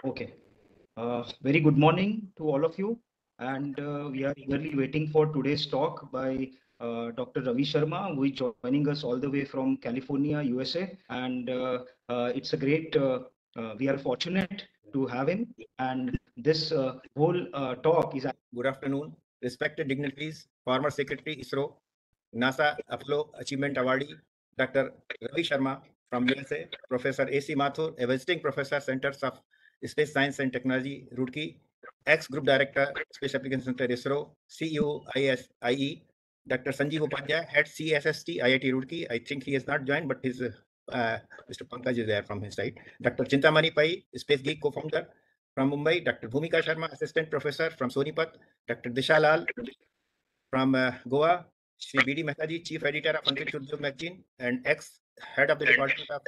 Okay. Very good morning to all of you. And we are eagerly waiting for today's talk by Dr. Ravi Sharma, who is joining us all the way from California, USA. And it's a great, we are fortunate to have him. And this whole talk is. Good afternoon, respected dignitaries, former Secretary ISRO, NASA Apollo Achievement Awardee, Dr. Ravi Sharma from USA, Professor A.C. Mathur, a visiting professor, Centers of Space Science and Technology, Roorkee, ex-Group Director, Space Applications Center, ISRO, CEO, ISIE, Dr. Sanjeev Upadhyay, Head CSST, IIT Roorkee. I think he has not joined, but his Mr. Pankaj is there from his side. Dr. Chintamani Pai, Space Geek co-founder from Mumbai, Dr. Bhumika Sharma, Assistant Professor from Sonipat, Dr. Disha Lal from Goa, Shri B.D. Mehtaji, Chief Editor of Antariksha Udyog Magazine and ex-Head of the Department of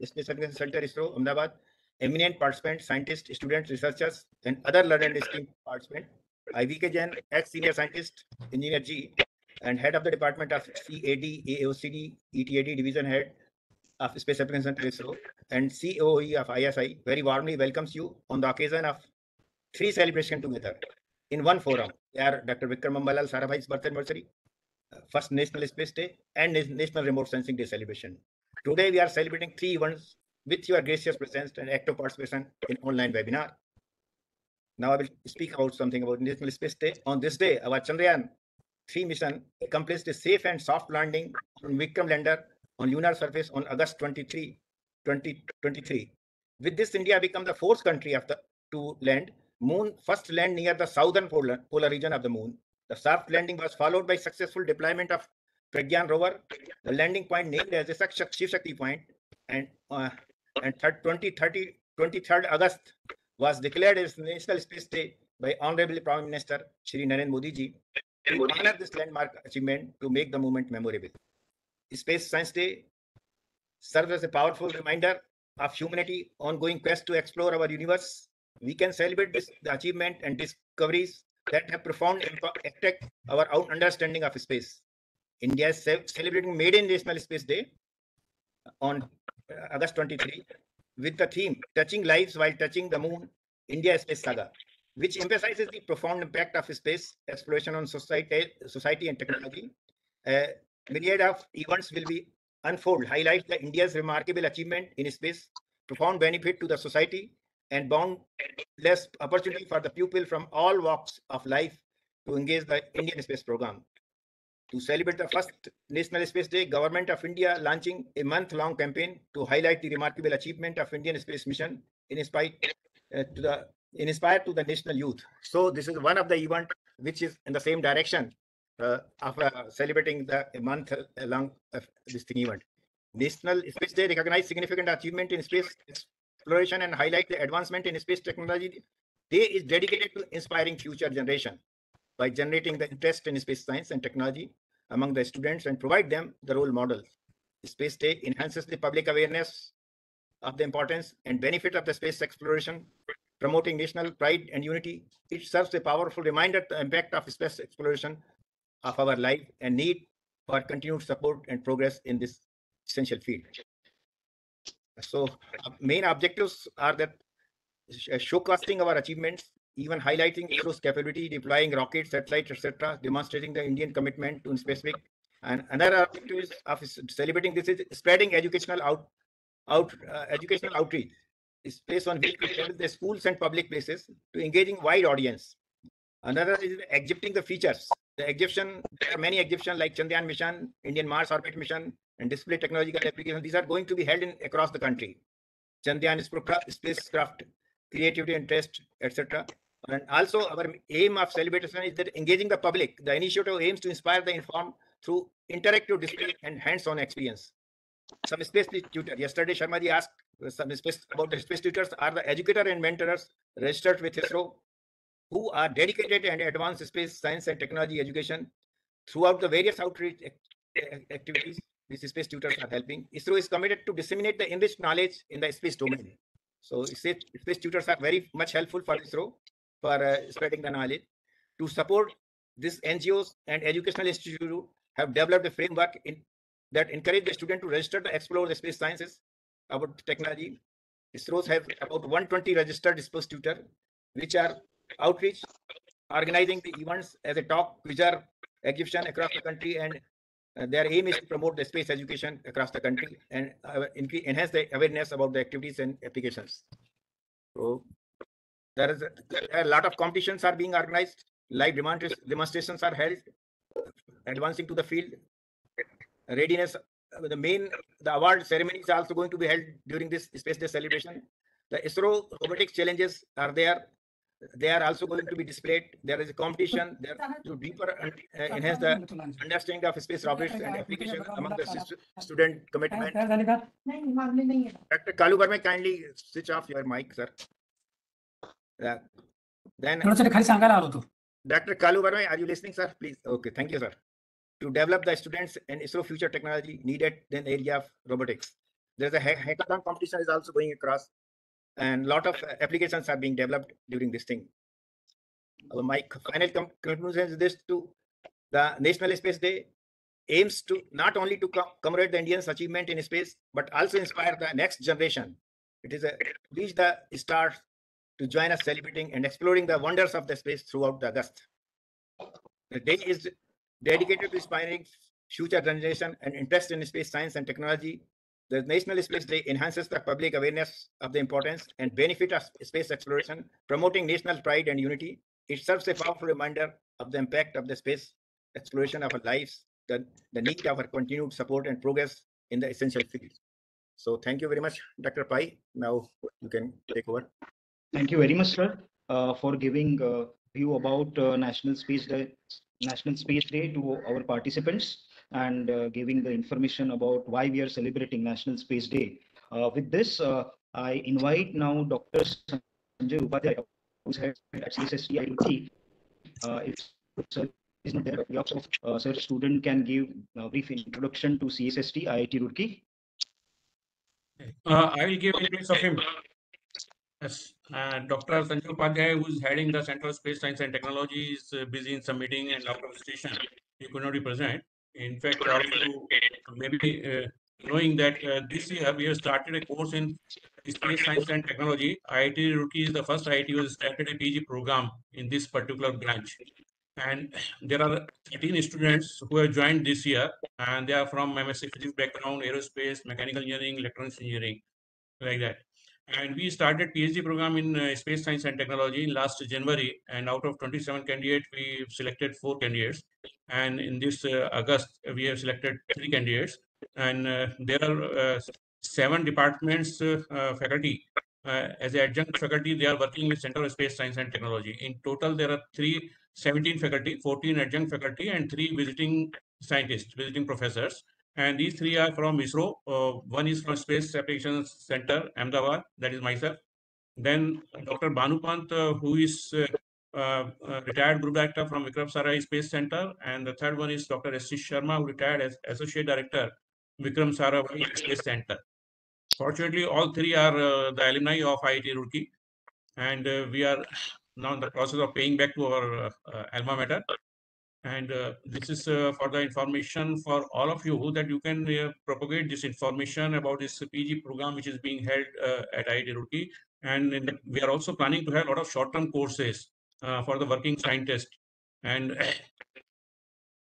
Space Applications Center, ISRO, Ahmedabad, eminent participants, scientists, students, researchers, and other learned and esteemed participants. IVK Jain, ex-Senior Scientist, Engineer G, and Head of the Department of CAD, AOCD, ETAD Division Head of Space Applications Center, ISRO, and COE of ISI, very warmly welcomes you on the occasion of three celebrations together in one forum. They are Dr. Vikram Sarabhai's birth anniversary, first National Space Day, and National Remote Sensing Day celebration. Today we are celebrating three events with your gracious presence and active participation in online webinar. Now I will speak about something about National Space Day. On this day, our Chandrayaan 3 mission accomplished a safe and soft landing on Vikram lander on lunar surface on August 23, 2023. With this, India became the fourth country to land moon, first land near the southern polar region of the moon. The soft landing was followed by successful deployment of Pragyan rover. The landing point named as the Shiv Shakti point, and 23rd August was declared as National Space Day by Honorable Prime Minister Shri Narendra Modi ji to honor this landmark achievement to make the moment memorable. Space Science Day serves as a powerful reminder of humanity's ongoing quest to explore our universe. We can celebrate the achievement and discoveries that have profound impact our understanding of space. India is celebrating Maiden National Space Day on August 23 with the theme Touching Lives While Touching the Moon, India Space Saga, which emphasizes the profound impact of space exploration on society and technology. A myriad of events will be unfold, highlight India's remarkable achievement in space, profound benefit to the society, and boundless opportunity for the people from all walks of life to engage the Indian space program. To celebrate the first National Space Day, Government of India launching a month-long campaign to highlight the remarkable achievement of Indian space mission inspired to the national youth. So this is one of the event which is in the same direction of celebrating the month long of this event. National Space Day recognizes significant achievement in space exploration and highlight the advancement in space technology. Day is dedicated to inspiring future generation by generating the interest in space science and technology among the students and provide them the role models. Space Day enhances the public awareness of the importance and benefit of the space exploration, promoting national pride and unity. It serves a powerful reminder of the impact of space exploration of our life and need for continued support and progress in this essential field. So main objectives are that showcasing our achievements, even highlighting ISRO's capability, deploying rockets, satellites, etc., demonstrating the Indian commitment to specific. And another objective of celebrating this is spreading educational outreach. Space on which we travel the schools and public places to engaging wide audience. Another is exhibiting the features. The exhibition, there are many exhibitions like Chandrayaan mission, Indian Mars orbit mission, and display technological applications. These are going to be held across the country. Chandrayaan spacecraft, creativity and test, etc. And also our aim of celebration is that engaging the public. The initiative aims to inspire the informed through interactive display and hands-on experience. Some space tutor. Yesterday, Sharma ji asked about the space tutors are the educator and mentors registered with ISRO who are dedicated and advanced space science and technology education throughout the various outreach activities. These space tutors are helping. ISRO is committed to disseminate the enriched knowledge in the space domain. So space tutors are very much helpful for ISRO for spreading the knowledge. To support this, NGOs and educational institutes have developed a framework that encourage the student to register to explore the space sciences about technology. ISROs have about 120 registered space tutor, which are outreach, organizing the events as a talk, quiz, exhibition across the country, and their aim is to promote the space education across the country and enhance the awareness about the activities and applications. So there is a lot of competitions are being organized, live demonstrations are held, advancing to the field. Readiness, the award ceremony is also going to be held during this Space Day celebration. The ISRO robotics challenges are there. They are also going to be displayed. There is a competition there to deeper enhance the understanding of space robotics and application among the student commitment. Dr. Kalu Verma, kindly switch off your mic, sir. Then Dr. Kalu Verma, are you listening, sir? Please. Okay, thank you, sir. To develop the students and ISRO future technology needed in the area of robotics. There's a hackathon competition is also going across, and a lot of applications are being developed during this thing. My final conclusion is this: to the National Space Day aims to not only to commemorate the Indians' achievement in space, but also inspire the next generation. It is a reach the stars to join us celebrating and exploring the wonders of the space throughout the August. The day is dedicated to inspiring future generation and interest in space science and technology. The National Space Day enhances the public awareness of the importance and benefit of space exploration, promoting national pride and unity. It serves a powerful reminder of the impact of the space exploration of our lives, the need of our continued support and progress in the essential field. So thank you very much, Dr. Pai. Now you can take over. Thank you very much, sir, for giving a view about National Space Day to our participants and giving the information about why we are celebrating National Space Day. With this, I invite now Dr. Sanjay Upadhyay, who's head at CSST IIT. If sir is not there, sir, student can give a brief introduction to CSST IIT Roorkee. I will give in place of him. Yes, Dr. Sanjay Upadhyay, who is heading the Center of Space Science and Technology, is busy in some meeting and out of station. He could not be present. In fact, also maybe knowing that this year we have started a course in Space Science and Technology. IIT Roorkee is the first IIT who has started a PG program in this particular branch. And there are 13 students who have joined this year, and they are from MSc Physics background, aerospace, mechanical engineering, electronics engineering, like that. And we started PhD program in space science and technology in last January, and out of 27 candidates, we selected 4 candidates. And in this August, we have selected 3 candidates, and there are 7 departments faculty. As adjunct faculty, they are working with Center of Space Science and Technology. In total, there are 17 faculty, 14 adjunct faculty, and 3 visiting scientists, visiting professors. And these 3 are from ISRO. One is from Space Applications Center, Ahmedabad, that is myself. Then Dr. Bhanupant, who is retired group director from Vikram Sarabhai Space Center. And the third one is Dr. Ravi Sharma, who retired as Associate Director, Vikram Sarabhai Space Center. Fortunately, all 3 are the alumni of IIT Roorkee. And we are now in the process of paying back to our alma mater. And this is for the information for all of you that you can propagate this information about this PG program which is being held at IIT Roorkee. And we are also planning to have a lot of short-term courses for the working scientists. And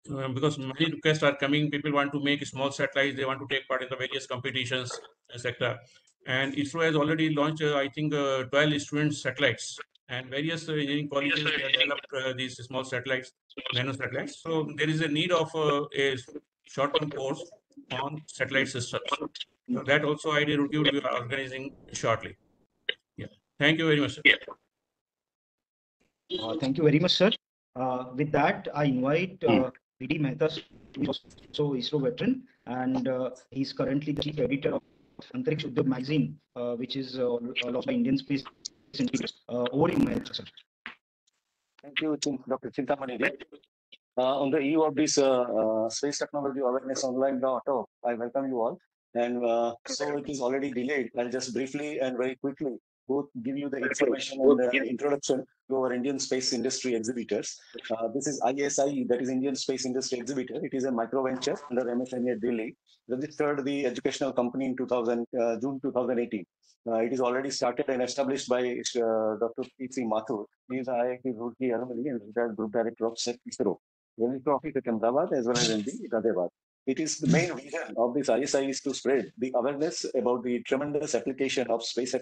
because many requests are coming, people want to make small satellites, they want to take part in the various competitions, etc. And ISRO has already launched, I think, 12 student satellites. And various engineering colleges have developed these small satellites, nano satellites. So there is a need of a short-term course on satellite systems. So that also IIT Roorkee will be organizing shortly. Yeah. Thank you very much, sir. Thank you very much, sir. With that, I invite V.D. Mehta, who is also ISRO veteran, and he's currently the chief editor of Antariksh Udyog magazine, which is launched by Indian Space Institute. Over to you, Mehta, sir. Thank you, Dr. Chintamani. On the eve of this Space Technology Awareness Online talk, I welcome you all. And so it is already delayed. I'll just briefly and very quickly both give you the information and introduction to our Indian space industry exhibitors. This is ISI, that is Indian Space Industry Exhibitor. It is a micro venture under MSME Delhi, registered the educational company in June 2018. It is already started and established by Dr. P.C. Mathur. He is IIT Roorkee alumni and retired Group Director of ISRO. Registrar Office at Ahmedabad as well as in the Ghaziabad. It is the main vision of this ISI is to spread the awareness about the tremendous application of space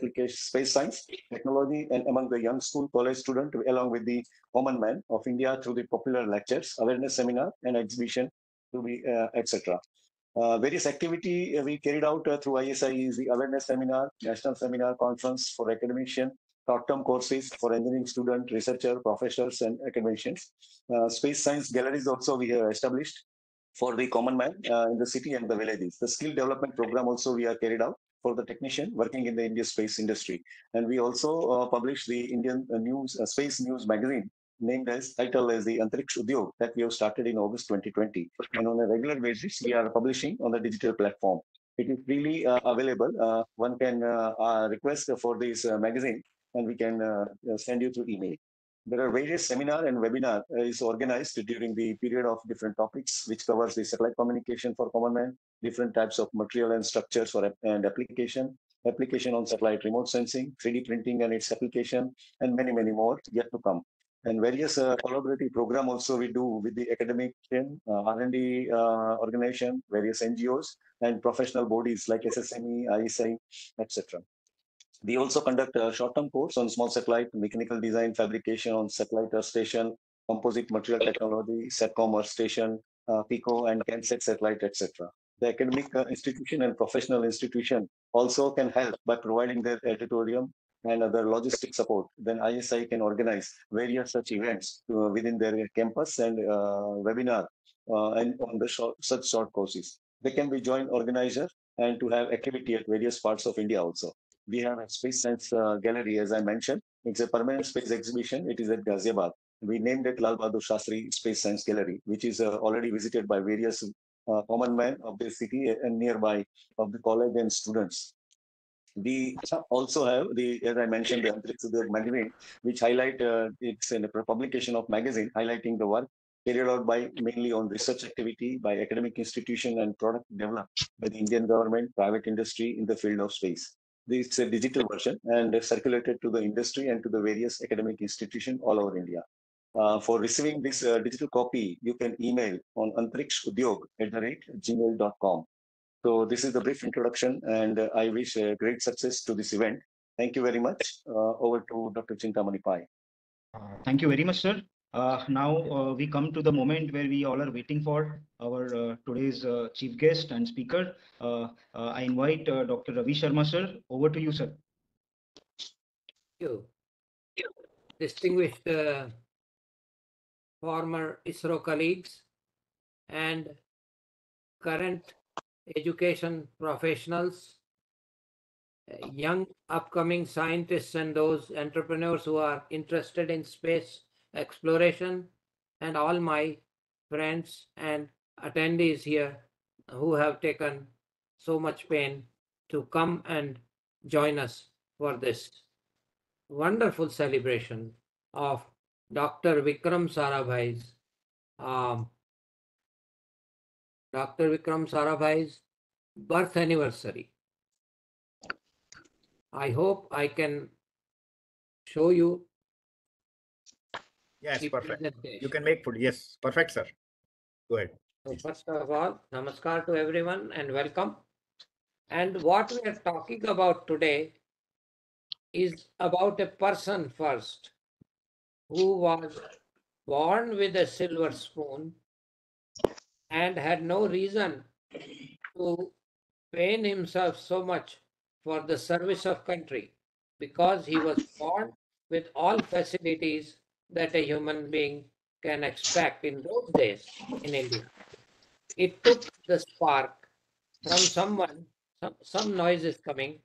science, technology, and among the young school college student, along with the common man of India through the popular lectures, awareness seminar, and exhibition, to be etc. Various activity we carried out through ISI is the awareness seminar, national seminar conference for academician, short-term courses for engineering student, researcher, professors, and academicians. Space science galleries also we have established for the common man in the city and the villages. The skill development program also we are carried out for the technician working in the Indian space industry. And we also publish the Indian news, space news magazine named as title as the Antariksh Udyog that we have started in August 2020. And on a regular basis, we are publishing on the digital platform. It is freely available. One can request for this magazine and we can send you through email. There are various seminar and webinar is organized during the period of different topics, which covers the satellite communication for common man, different types of material and structures for and application on satellite remote sensing, 3D printing and its application, and many, many more yet to come. And various collaborative program also we do with the academic R&D organization, various NGOs, and professional bodies like SSME, ISI, etc. We also conduct a short-term course on small satellite, mechanical design, fabrication on satellite Earth station, composite material technology, SATCOM Earth station, PICO and CANSAT satellite, etc. The academic institution and professional institution also can help by providing their auditorium and other logistic support. Then ISI can organize various such events within their campus and webinar and on the such short courses. They can be joint organizer and to have activity at various parts of India also. We have a space science gallery, as I mentioned. It's a permanent space exhibition. It is at Ghaziabad. We named it Lal Bahadur Shastri Space Science Gallery, which is already visited by various common men of the city and nearby of the college and students. We also have as I mentioned, the Antariksh Udyog magazine, which highlight it's a publication of magazine highlighting the work carried out by mainly on research activity by academic institution and product developed by the Indian government, private industry in the field of space. It's a digital version and circulated to the industry and to the various academic institutions all over India. For receiving this digital copy, you can email on antarikshUdyog@gmail.com. So this is the brief introduction, and I wish great success to this event. Thank you very much. Over to Dr. Chintamani Pai. Thank you very much, sir. Now we come to the moment where we all are waiting for our today's chief guest and speaker. I invite Dr. Ravi Sharma, sir. Over to you, sir. Thank you. Distinguished former ISRO colleagues and current education professionals, young upcoming scientists and those entrepreneurs who are interested in space exploration, and all my friends and attendees here who have taken so much pain to come and join us for this wonderful celebration of Dr. Vikram Sarabhai's birth anniversary. I hope I can show you. Yes, the perfect. presentation. You can make food. Yes, perfect, sir. Go ahead. So first of all, namaskar to everyone and welcome. And what we are talking about today is about a person first who was born with a silver spoon and had no reason to pain himself so much for the service of country because he was born with all facilities that a human being can expect in those days in India. It took the spark from someone, some noise is coming.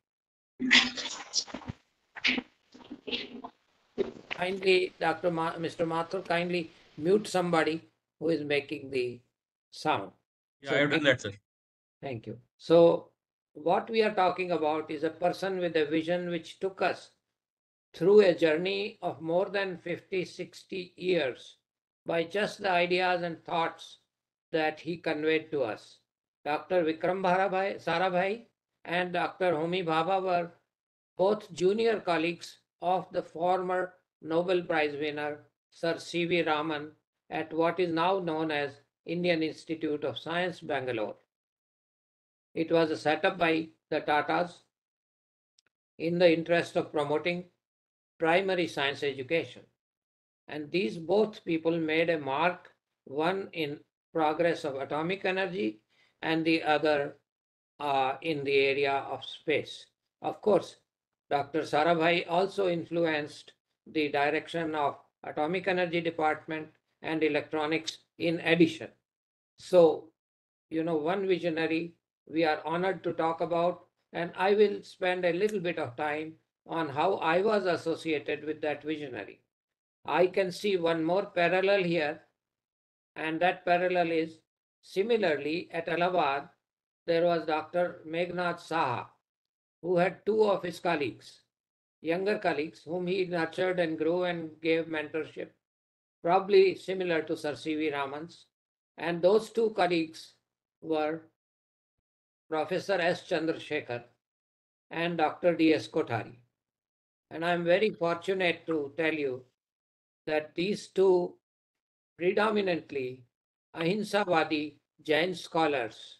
Kindly, Mr. Mathur, kindly mute somebody who is making the sound. Yeah, I have done that, sir. Thank you. So what we are talking about is a person with a vision which took us through a journey of more than 50, 60 years by just the ideas and thoughts that he conveyed to us. Dr. Vikram Sarabhai and Dr. Homi Bhabha were both junior colleagues of the former Nobel Prize winner Sir C.V. Raman at what is now known as Indian Institute of Science, Bangalore. It was set up by the Tatas in the interest of promoting primary science education. And these both people made a mark, one in progress of atomic energy and the other in the area of space. Of course, Dr. Sarabhai also influenced the direction of atomic energy department and electronics in addition. So, one visionary we are honored to talk about, and I will spend a little bit of time on how I was associated with that visionary. I can see one more parallel here, and that parallel is similarly at Allahabad, there was Dr. Meghnad Saha, who had two of his colleagues, younger colleagues, whom he nurtured and grew and gave mentorship, probably similar to Sir C.V. Raman's. And those two colleagues were Professor S. Chandrasekhar and Dr. D.S. Kothari. And I'm very fortunate to tell you that these two predominantly Ahinsavadi Jain scholars,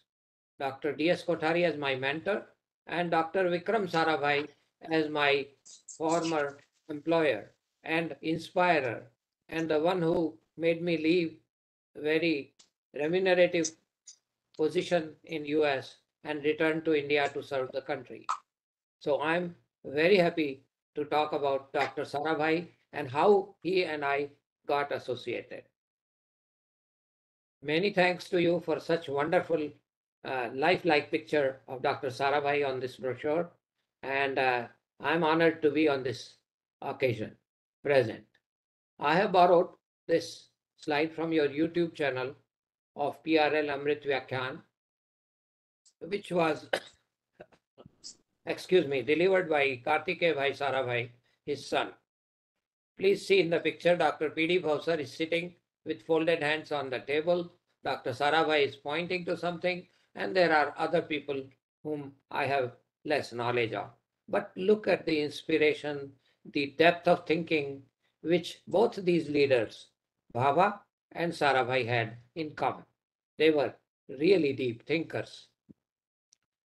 Dr. D.S. Kothari as my mentor and Dr. Vikram Sarabhai as my former employer and inspirer, and the one who made me leave very remunerative position in US and return to India to serve the country. So I'm very happy to talk about Dr. Sarabhai and how he and I got associated. Many thanks to you for such wonderful lifelike picture of Dr. Sarabhai on this brochure, and I'm honored to be on this occasion present. I have borrowed this slide from your YouTube channel of PRL Amrit Vyakhyan, which was, delivered by Kartikeya Bhai Sarabhai, his son. Please see in the picture, Dr. P.D. Bhavsar is sitting with folded hands on the table. Dr. Sarabhai is pointing to something, and there are other people whom I have less knowledge of. But look at the inspiration, the depth of thinking which both these leaders, Bhabha and Sarabhai, had in common. They were really deep thinkers.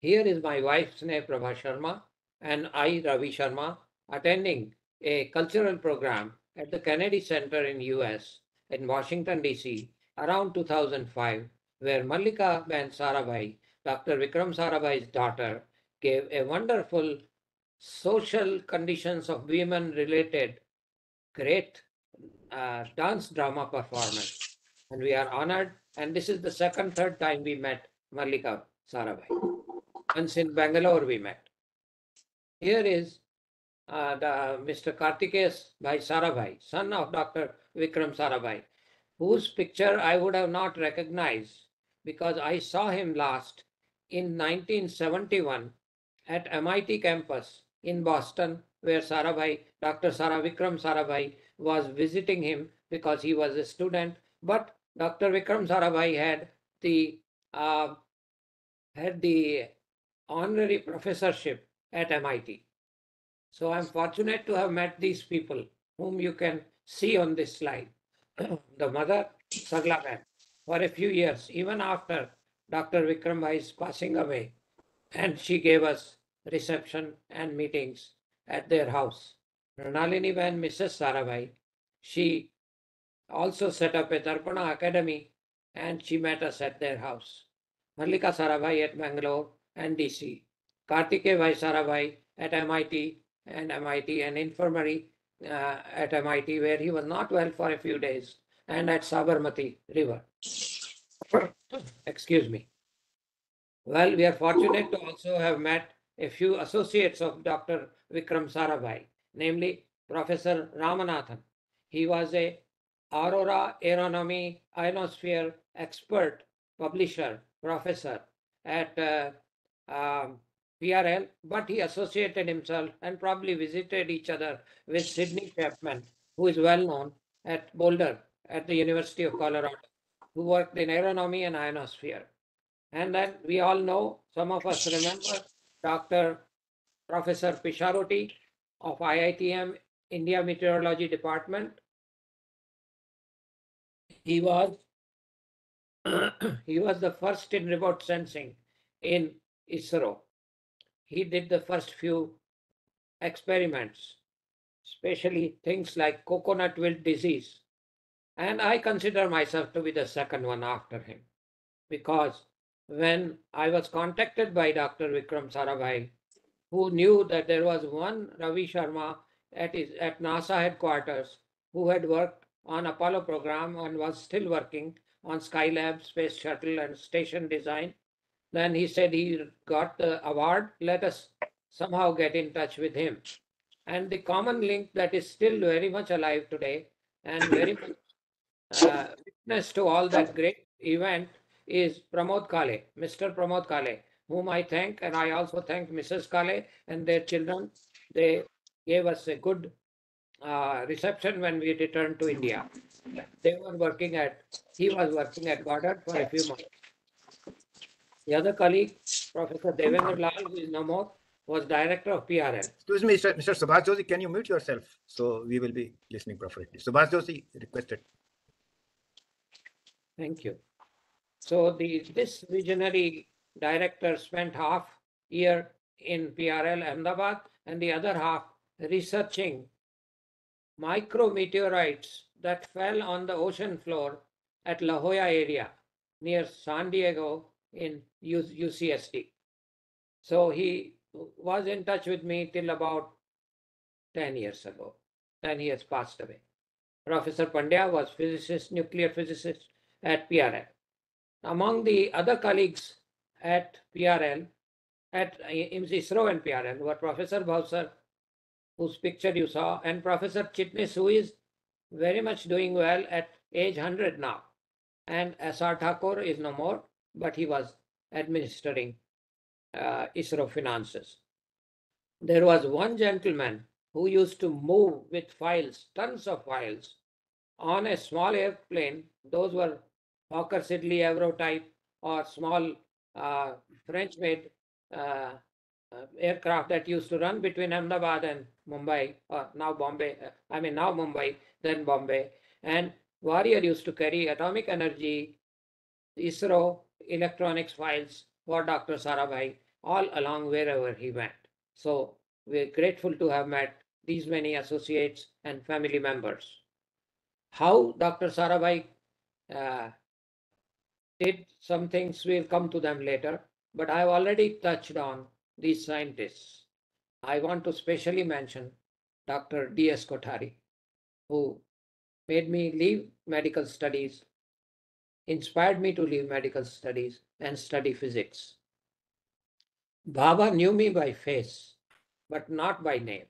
Here is my wife Sneh Prabha Sharma and I, Ravi Sharma, attending a cultural program at the Kennedy Center in US in Washington, D.C. around 2005, where Mallika Ben Sarabhai, Dr. Vikram Sarabhai's daughter, gave a wonderful social conditions of women related great dance drama performance. And we are honored. And this is the third time we met Mallika Sarabhai. Once in Bangalore we met. Here is Mr. Kartikeya Bhai Sarabhai, son of Dr. Vikram Sarabhai, whose picture I would have not recognized because I saw him last in 1971 at MIT campus in Boston, where Dr. Vikram Sarabhai was visiting him because he was a student. But Dr. Vikram Sarabhai had the honorary professorship at MIT. So I'm fortunate to have met these people whom you can see on this slide. The mother, Saglaban, for a few years, even after Dr. Vikram Bhai's passing away, and she gave us reception and meetings at their house. Pranalini Ben, Mrs. Sarabhai, she also set up a Darpana Academy and she met us at their house. Mallika Sarabhai at Bangalore and DC. Kartikeya Bhai Sarabhai at MIT and infirmary at MIT, where he was not well for a few days, and at Sabarmati River. Excuse me. Well, we are fortunate to also have met a few associates of Dr. Vikram Sarabhai, namely Professor Ramanathan. He was a Aurora Aeronomy Ionosphere expert, publisher, professor at PRL, but he associated himself and probably visited each other with Sidney Chapman, who is well known at Boulder at the University of Colorado, who worked in aeronomy and ionosphere. And then we all know, some of us remember Dr. Professor Pisharoti of IITM India Meteorology Department. He was he was the first in remote sensing in ISRO. He did the first few experiments, especially things like coconut wilt disease. And I consider myself to be the second one after him, because when I was contacted by Dr. Vikram Sarabhai, who knew that there was one Ravi Sharma at NASA headquarters who had worked on Apollo program and was still working on Skylab, space shuttle and station design. Then he said he got the award, let us somehow get in touch with him. And the common link that is still very much alive today and very much witness to all that great event is Pramod Kale, Mr. Pramod Kale, whom I thank, and I also thank Mrs. Kale and their children. They gave us a good reception when we returned to India. He was working at Goddard for a few months. The other colleague, Professor Devendra Lal, who is no more, was director of PRL. Excuse me, Mr. Subhash Joshi, can you mute yourself so we will be listening properly? Subhash Joshi requested. Thank you. So this visionary director spent half year in PRL Ahmedabad and the other half researching micrometeorites that fell on the ocean floor at La Jolla area near San Diego in UCSD. So he was in touch with me till about 10 years ago. Then he has passed away. Professor Pandya was nuclear physicist at PRL. Among the other colleagues at PRL, at ISRO and PRL, were Professor Bhavsar, whose picture you saw, and Professor Chitnis, who is very much doing well at age 100 now. And S.R. Thakur is no more, but he was administering ISRO finances. There was one gentleman who used to move with files, tons of files, on a small airplane. Those were Hawker Siddeley Avro type or small French-made aircraft that used to run between Ahmedabad and Mumbai, or now Bombay, now Mumbai, then Bombay. And Warrior used to carry atomic energy, ISRO, electronics files for Dr. Sarabhai all along wherever he went. So we're grateful to have met these many associates and family members. How Dr. Sarabhai did some things, we'll come to them later, but I've already touched on these scientists. I want to specially mention Dr. D.S. Kothari, who made me leave medical studies, inspired me to leave medical studies and study physics. Baba knew me by face, but not by name.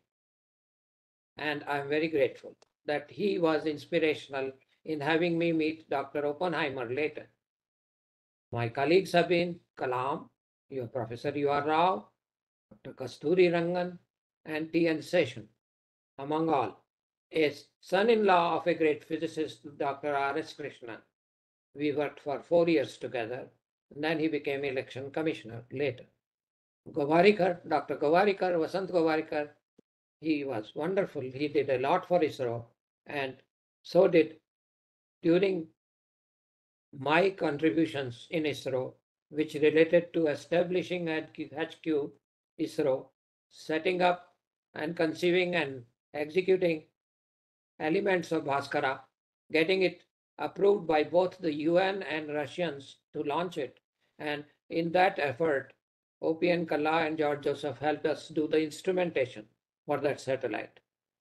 And I'm very grateful that he was inspirational in having me meet Dr. Oppenheimer later. My colleagues have been Kalam, your Professor U.R. Rao, Dr. Kasturi Rangan, and T.N. Session, among all. A son-in-law of a great physicist, Dr. R.S. Krishnan. We worked for 4 years together, and then he became election commissioner later. Govarikar, Dr. Govarikar, Vasant Govarikar, he was wonderful. He did a lot for ISRO, and so did during my contributions in ISRO, which related to establishing HQ ISRO, setting up and conceiving and executing elements of Bhaskara, getting it approved by both the UN and Russians to launch it. And in that effort, O.P.N. Kalla and George Joseph helped us do the instrumentation for that satellite.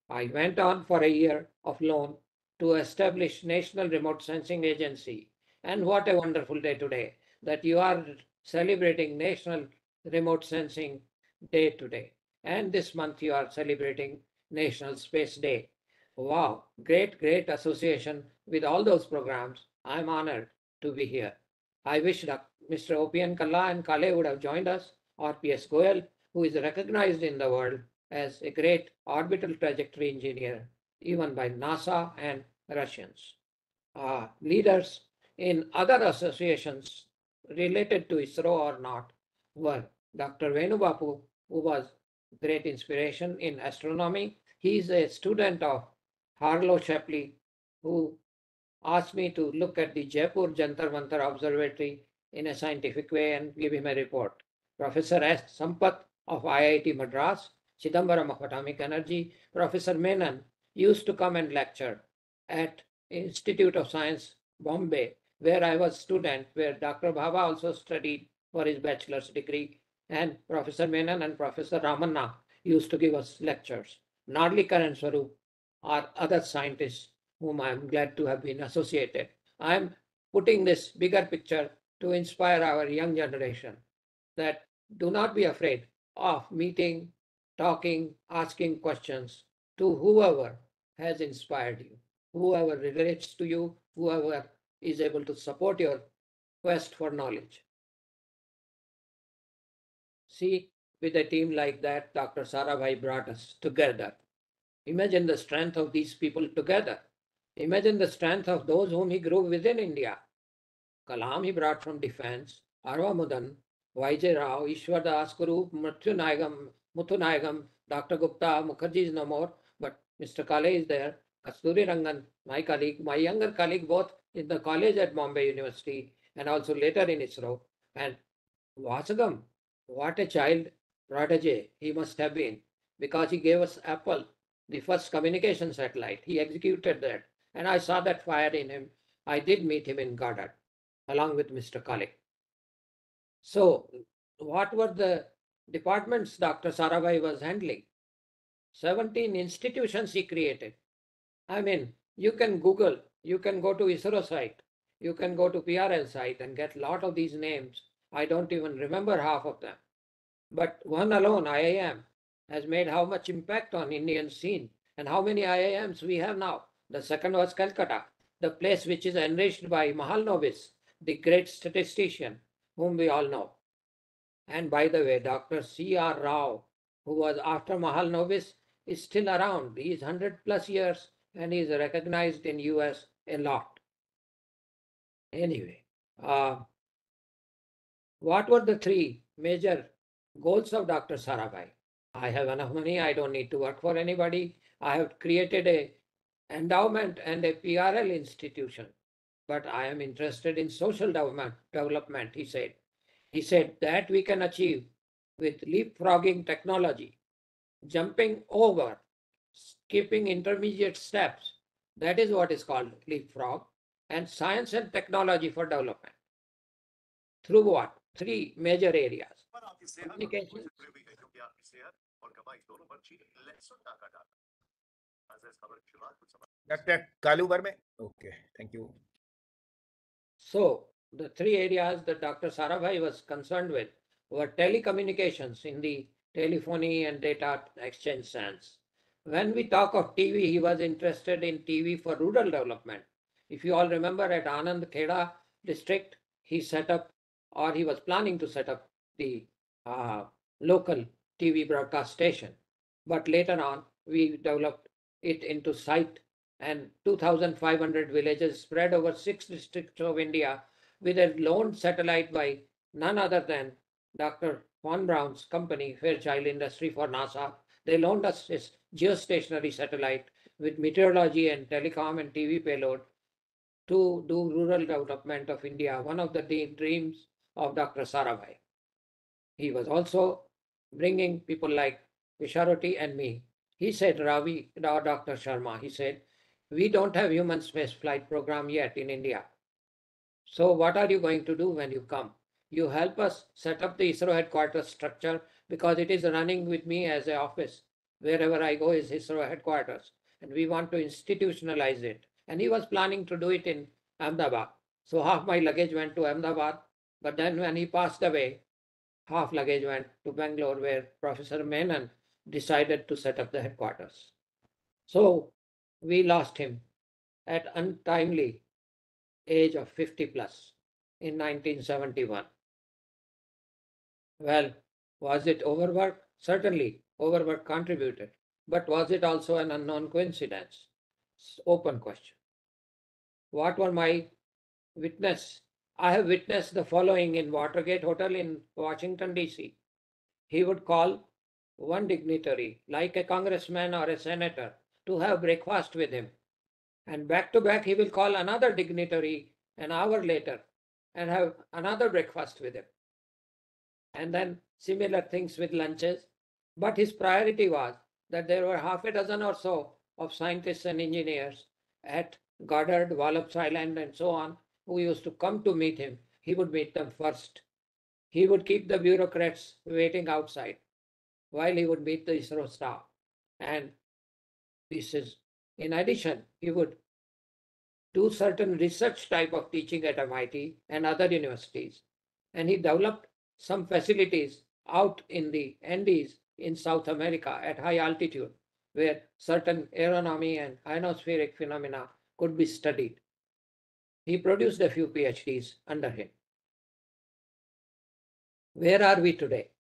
I went on for a year of loan to establish National Remote Sensing Agency. And what a wonderful day today that you are celebrating National Remote Sensing Day today. And this month you are celebrating National Space Day. Wow, great, great association with all those programs. I'm honored to be here. I wish Mr. O.P.N. Kalla and Kale would have joined us, or P.S. Goyal, who is recognized in the world as a great orbital trajectory engineer, even by NASA and Russians. Leaders in other associations related to ISRO or not were Dr. Venubapu, who was great inspiration in astronomy. He is a student of Harlow Shapley, who asked me to look at the Jaipur Jantar Mantar Observatory in a scientific way and give him a report. Professor S. Sampath of IIT Madras, Chidambaram of Atomic Energy, Professor Menon used to come and lecture at Institute of Science, Bombay, where I was student, where Dr. Bhabha also studied for his bachelor's degree, and Professor Menon and Professor Ramanna used to give us lectures. Nadlikar and Swarup are other scientists whom I am glad to have been associated. I am putting this bigger picture to inspire our young generation that do not be afraid of meeting, talking, asking questions to whoever has inspired you, whoever relates to you, whoever is able to support your quest for knowledge. See, with a team like that, Dr. Sarabhai brought us together. Imagine the strength of these people together. Imagine the strength of those whom he grew within India. Kalam he brought from defense, Arvamudan, YJ Rao, Ishwar Das, Guru, Muthunayagam, Dr. Gupta, Mukherjee is no more, but Mr. Kale is there, Kasturi Rangan, my colleague, my younger colleague, both in the college at Bombay University and also later in ISRO, and Vasagam, what a child prodigy he must have been, because he gave us Apple, the first communication satellite. He executed that, and I saw that fire in him. I did meet him in Goddard, along with Mr. Kalik. So, what were the departments Dr. Sarabhai was handling? 17 institutions he created. I mean, you can Google, you can go to ISRO site, you can go to PRL site and get a lot of these names. I don't even remember half of them. But one alone, IIM, has made how much impact on Indian scene, and how many IIMs we have now. The second was Calcutta, the place which is enriched by Mahalanobis, the great statistician whom we all know. And by the way, Dr. C.R. Rao, who was after Mahalanobis, is still around. He is 100 plus years and he is recognized in US a lot. Anyway, what were the three major goals of Dr. Sarabhai? I have enough money. I don't need to work for anybody. I have created a endowment and a PRL institution, but I am interested in social development, he said. He said that we can achieve with leapfrogging technology, jumping over, skipping intermediate steps. That is what is called leapfrog, and science and technology for development. Through what? Three major areas. Communication. Dr. Kalu Barme. Okay, thank you. So, the three areas that Dr. Sarabhai was concerned with were telecommunications in the telephony and data exchange sense. When we talk of TV, he was interested in TV for rural development. If you all remember, at Anand Kheda district, he set up, or he was planning to set up, the local TV broadcast station. But later on, we developed it into site, and 2,500 villages spread over 6 districts of India, with a lone satellite by none other than Dr. Von Braun's company, Fairchild Industry for NASA. They loaned us this geostationary satellite with meteorology and telecom and TV payload to do rural development of India, one of the dreams of Dr. Sarabhai. He was also bringing people like Visharoti and me. He said, Ravi, Dr. Sharma, he said, we don't have human space flight program yet in India. So what are you going to do when you come? You help us set up the ISRO headquarters structure, because it is running with me as an office. Wherever I go is ISRO headquarters, and we want to institutionalize it. And he was planning to do it in Ahmedabad. So half my luggage went to Ahmedabad, but then when he passed away, half luggage went to Bangalore, where Professor Menon decided to set up the headquarters. So we lost him at untimely age of 50 plus in 1971. Well, Was it overwork? Certainly, overwork contributed. But was it also an unknown coincidence? Open question. What were my witness? I have witnessed the following in Watergate Hotel in Washington, D.C. He would call one dignitary, like a congressman or a senator, to have breakfast with him. And back to back, he will call another dignitary an hour later and have another breakfast with him. And then similar things with lunches. But his priority was that there were half a dozen or so of scientists and engineers at Goddard, Wallops Island, and so on, who used to come to meet him. He would meet them first. He would keep the bureaucrats waiting outside while he would meet the ISRO staff. And this is, in addition, he would do certain research type of teaching at MIT and other universities. And he developed some facilities out in the Andes in South America at high altitude, where certain aeronomy and ionospheric phenomena could be studied. He produced a few PhDs under him. Where are we today?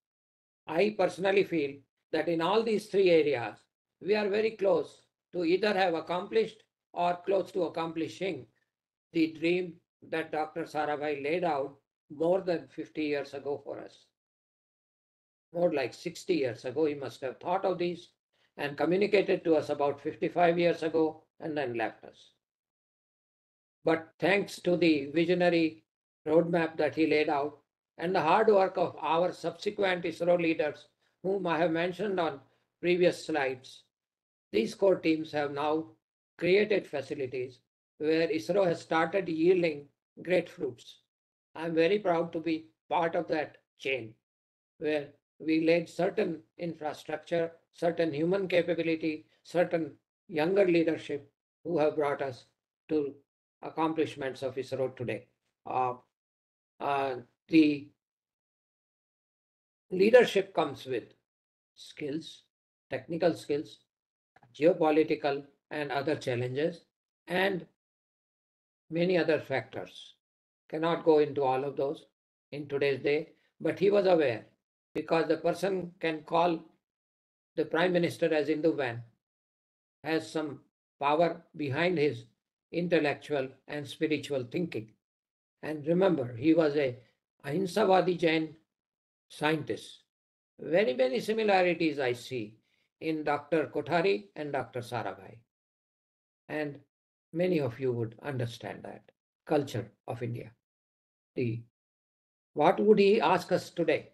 I personally feel that in all these three areas, we are very close to either have accomplished or close to accomplishing the dream that Dr. Sarabhai laid out more than 50 years ago for us. More like 60 years ago, he must have thought of these and communicated to us about 55 years ago and then left us. But thanks to the visionary roadmap that he laid out and the hard work of our subsequent ISRO leaders, whom I have mentioned on previous slides, these core teams have now created facilities where ISRO has started yielding great fruits. I'm very proud to be part of that chain where we laid certain infrastructure, certain human capability, certain younger leadership who have brought us to accomplishments of ISRO today. The leadership comes with skills, technical skills, geopolitical and other challenges, and many other factors. Cannot go into all of those in today's day, but he was aware because the person can call the Prime Minister as Hindu man, has some power behind his intellectual and spiritual thinking. And remember, he was a Ahinsavadi Jain scientist. Very many similarities I see in Dr. Kothari and Dr. Sarabhai. And many of you would understand that culture of India. What would he ask us today?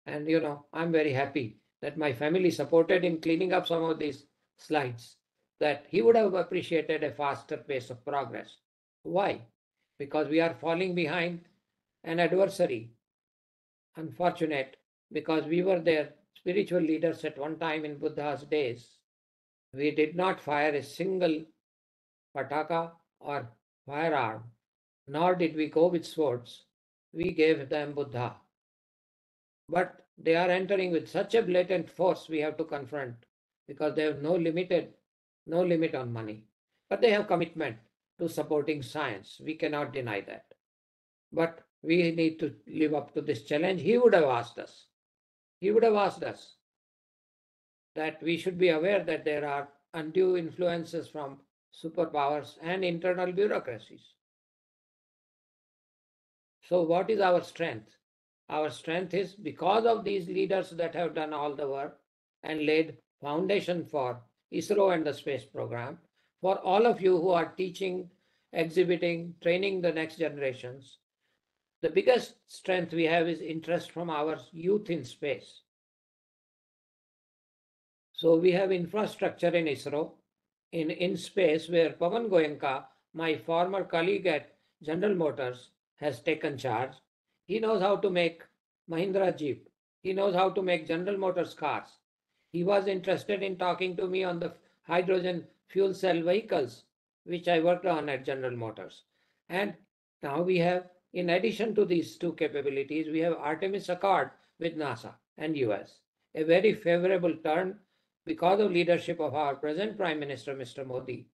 And I'm very happy that my family supported in cleaning up some of these slides, that he would have appreciated a faster pace of progress. Why? Because we are falling behind an adversary. Unfortunate, because we were their spiritual leaders at one time in Buddha's days. We did not fire a single pataka or firearm, nor did we go with swords. We gave them Buddha. But they are entering with such a blatant force we have to confront, because they have no limit on money. But they have commitment to supporting science. We cannot deny that. But we need to live up to this challenge. He would have asked us that we should be aware that there are undue influences from superpowers and internal bureaucracies. So what is our strength? Our strength is because of these leaders that have done all the work and laid foundation for ISRO and the space program, for all of you who are teaching, exhibiting, training the next generations. The biggest strength we have is interest from our youth in space. So we have infrastructure in ISRO, in space, where Pavan Goenka, my former colleague at General Motors, has taken charge. He knows how to make Mahindra Jeep. He knows how to make General Motors cars. He was interested in talking to me on the hydrogen fuel cell vehicles, which I worked on at General Motors. And now we have, in addition to these two capabilities, we have Artemis Accord with NASA and US, a very favorable turn because of leadership of our present Prime Minister, Mr. Modi.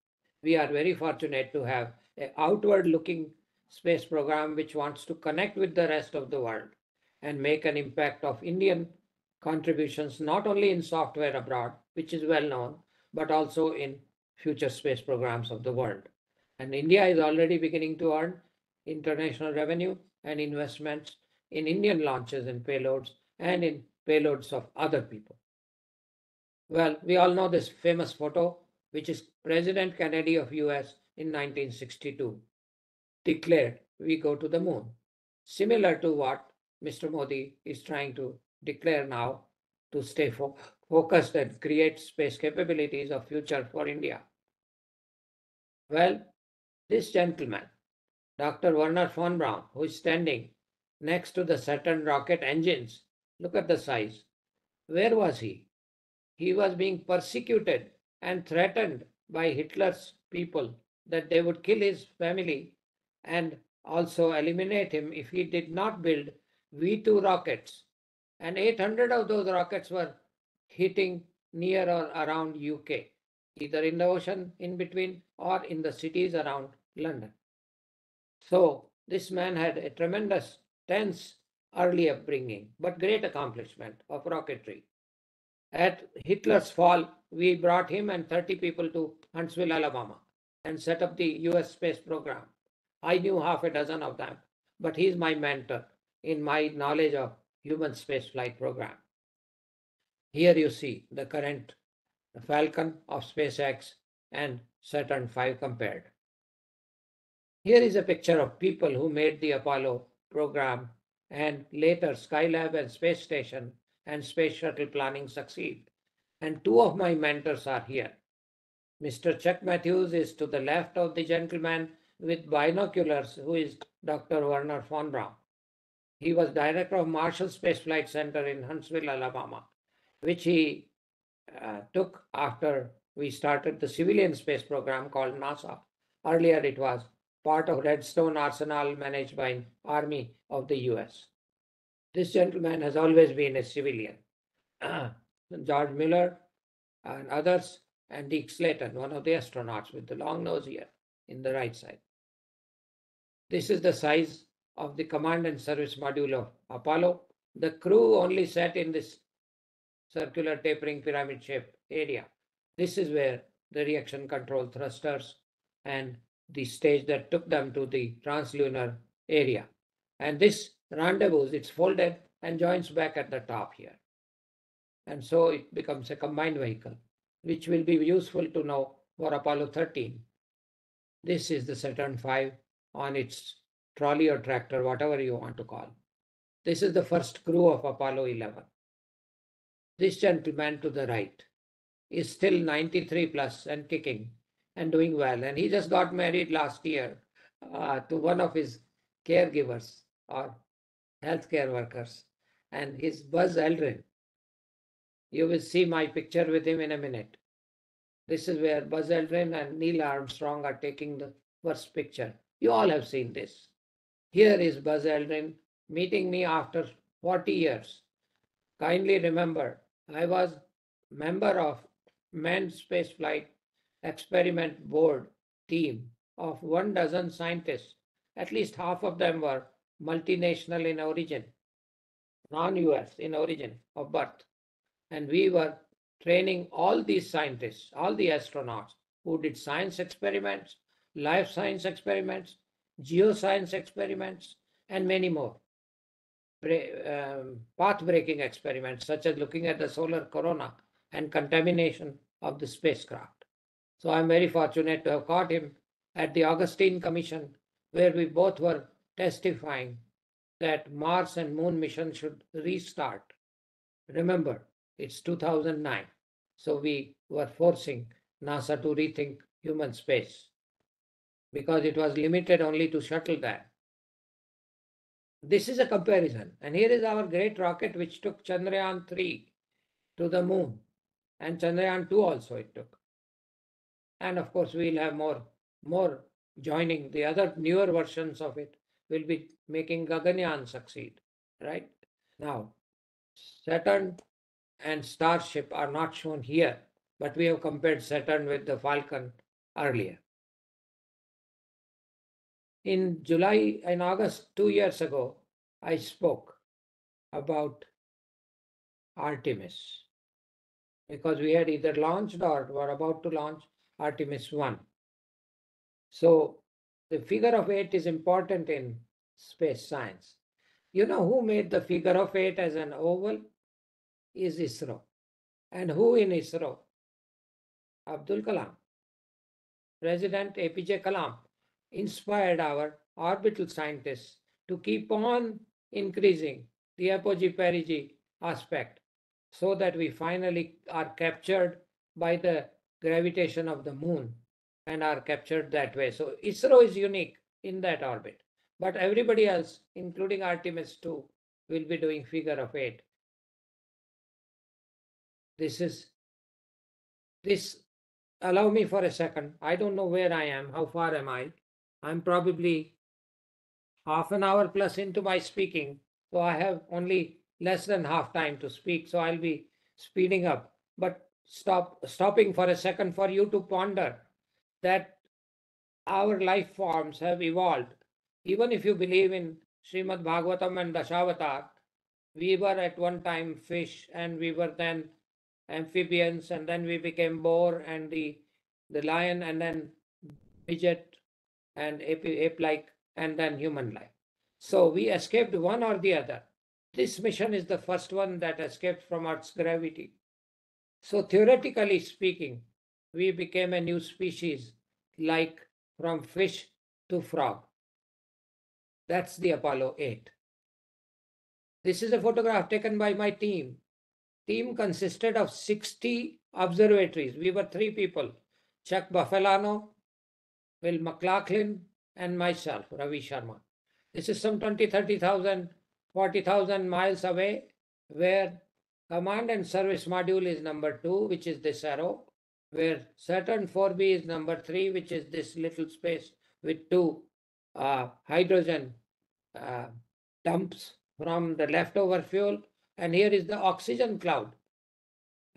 We are very fortunate to have an outward-looking space program which wants to connect with the rest of the world. and make an impact of Indian contributions not only in software abroad, which is well known, but also in future space programs of the world. And India is already beginning to earn international revenue and investments in Indian launches and payloads and in payloads of other people. Well, we all know this famous photo, which is President Kennedy of US in 1962 declared we go to the moon, similar to what Mr. Modi is trying to declare now to stay focused and create space capabilities of future for India. Well, this gentleman, Dr. Werner von Braun, who is standing next to the Saturn rocket engines, look at the size. Where was he? He was being persecuted and threatened by Hitler's people that they would kill his family and also eliminate him if he did not build V2 rockets. And 800 of those rockets were hitting near or around UK, either in the ocean in between or in the cities around London. So this man had a tremendous, tense early upbringing, but great accomplishment of rocketry. At Hitler's fall, we brought him and 30 people to Huntsville, Alabama, and set up the US space program. I knew half a dozen of them, but he's my mentor in my knowledge of human spaceflight program. Here you see the current Falcon of SpaceX and Saturn V compared. Here is a picture of people who made the Apollo program and later Skylab and Space Station and Space Shuttle planning succeed. And two of my mentors are here. Mr. Chuck Matthews is to the left of the gentleman with binoculars, who is Dr. Werner von Braun. He was director of Marshall Space Flight Center in Huntsville, Alabama, which he took after we started the civilian space program called NASA. Earlier it was part of Redstone Arsenal managed by Army of the US. This gentleman has always been a civilian. George Miller and others, and Dick Slayton, one of the astronauts with the long nose here in the right side. This is the size of the command and service module of Apollo. The crew only sat in this circular tapering pyramid shaped area. This is where the reaction control thrusters and the stage that took them to the translunar area. And this rendezvous, it's folded and joins back at the top here. And so it becomes a combined vehicle, which will be useful to know for Apollo 13. This is the Saturn V on its trolley or tractor, whatever you want to call. This is the first crew of Apollo 11. This gentleman to the right is still 93 plus and kicking and doing well. And he just got married last year to one of his caregivers or healthcare workers. And he's Buzz Aldrin. You will see my picture with him in a minute. This is where Buzz Aldrin and Neil Armstrong are taking the first picture. You all have seen this. Here is Buzz Aldrin meeting me after 40 years. Kindly remember, I was member of Manned Spaceflight Experiment Board team of 12 scientists. At least half of them were multinational in origin, non-US in origin of birth. And we were training all these scientists, all the astronauts who did science experiments, life science experiments, geoscience experiments, and many more. Path-breaking experiments, such as looking at the solar corona and contamination of the spacecraft. So I'm very fortunate to have caught him at the Augustine Commission, where we both were testifying that Mars and Moon mission should restart. Remember, it's 2009. So we were forcing NASA to rethink human space because it was limited only to shuttle that. This is a comparison. And here is our great rocket which took Chandrayaan 3 to the moon. And Chandrayaan 2 also it took. And of course, we'll have more joining. The other newer versions of it will be making Gaganyaan succeed, right? Now, Saturn and Starship are not shown here, but we have compared Saturn with the Falcon earlier. In August 2 years ago, I spoke about Artemis, because we had either launched or were about to launch Artemis 1. So the figure of 8 is important in space science. You know who made the figure of 8 as an oval? Is ISRO. And who in ISRO? Abdul Kalam. President APJ Kalam inspired our orbital scientists to keep on increasing the apogee-perigee aspect so that we finally are captured by the gravitation of the moon and are captured that way. So ISRO is unique in that orbit. But everybody else, including Artemis 2, will be doing figure of 8. This, allow me for a second. I don't know where I am. How far am I? I'm probably half an hour plus into my speaking. So I have only less than half time to speak. So I'll be speeding up. But stopping for a second for you to ponder that our life forms have evolved. Even if you believe in Srimad Bhagavatam and Dashavatar, we were at one time fish, and we were then amphibians, and then we became boar and the lion, and then midget and ape-like, and then human-like. So we escaped one or the other. This mission is the first one that escaped from Earth's gravity. So theoretically speaking, we became a new species, like from fish to frog. That's the Apollo 8. This is a photograph taken by my team. Team consisted of 60 observatories. We were 3 people, Chuck Buffalano, Will McLaughlin, and myself, Ravi Sharma. This is some 20, 30,000, 40,000 miles away, where Command and Service Module is number 2, which is this arrow, where Saturn 4B is number 3, which is this little space with 2 hydrogen dumps from the leftover fuel. And here is the oxygen cloud.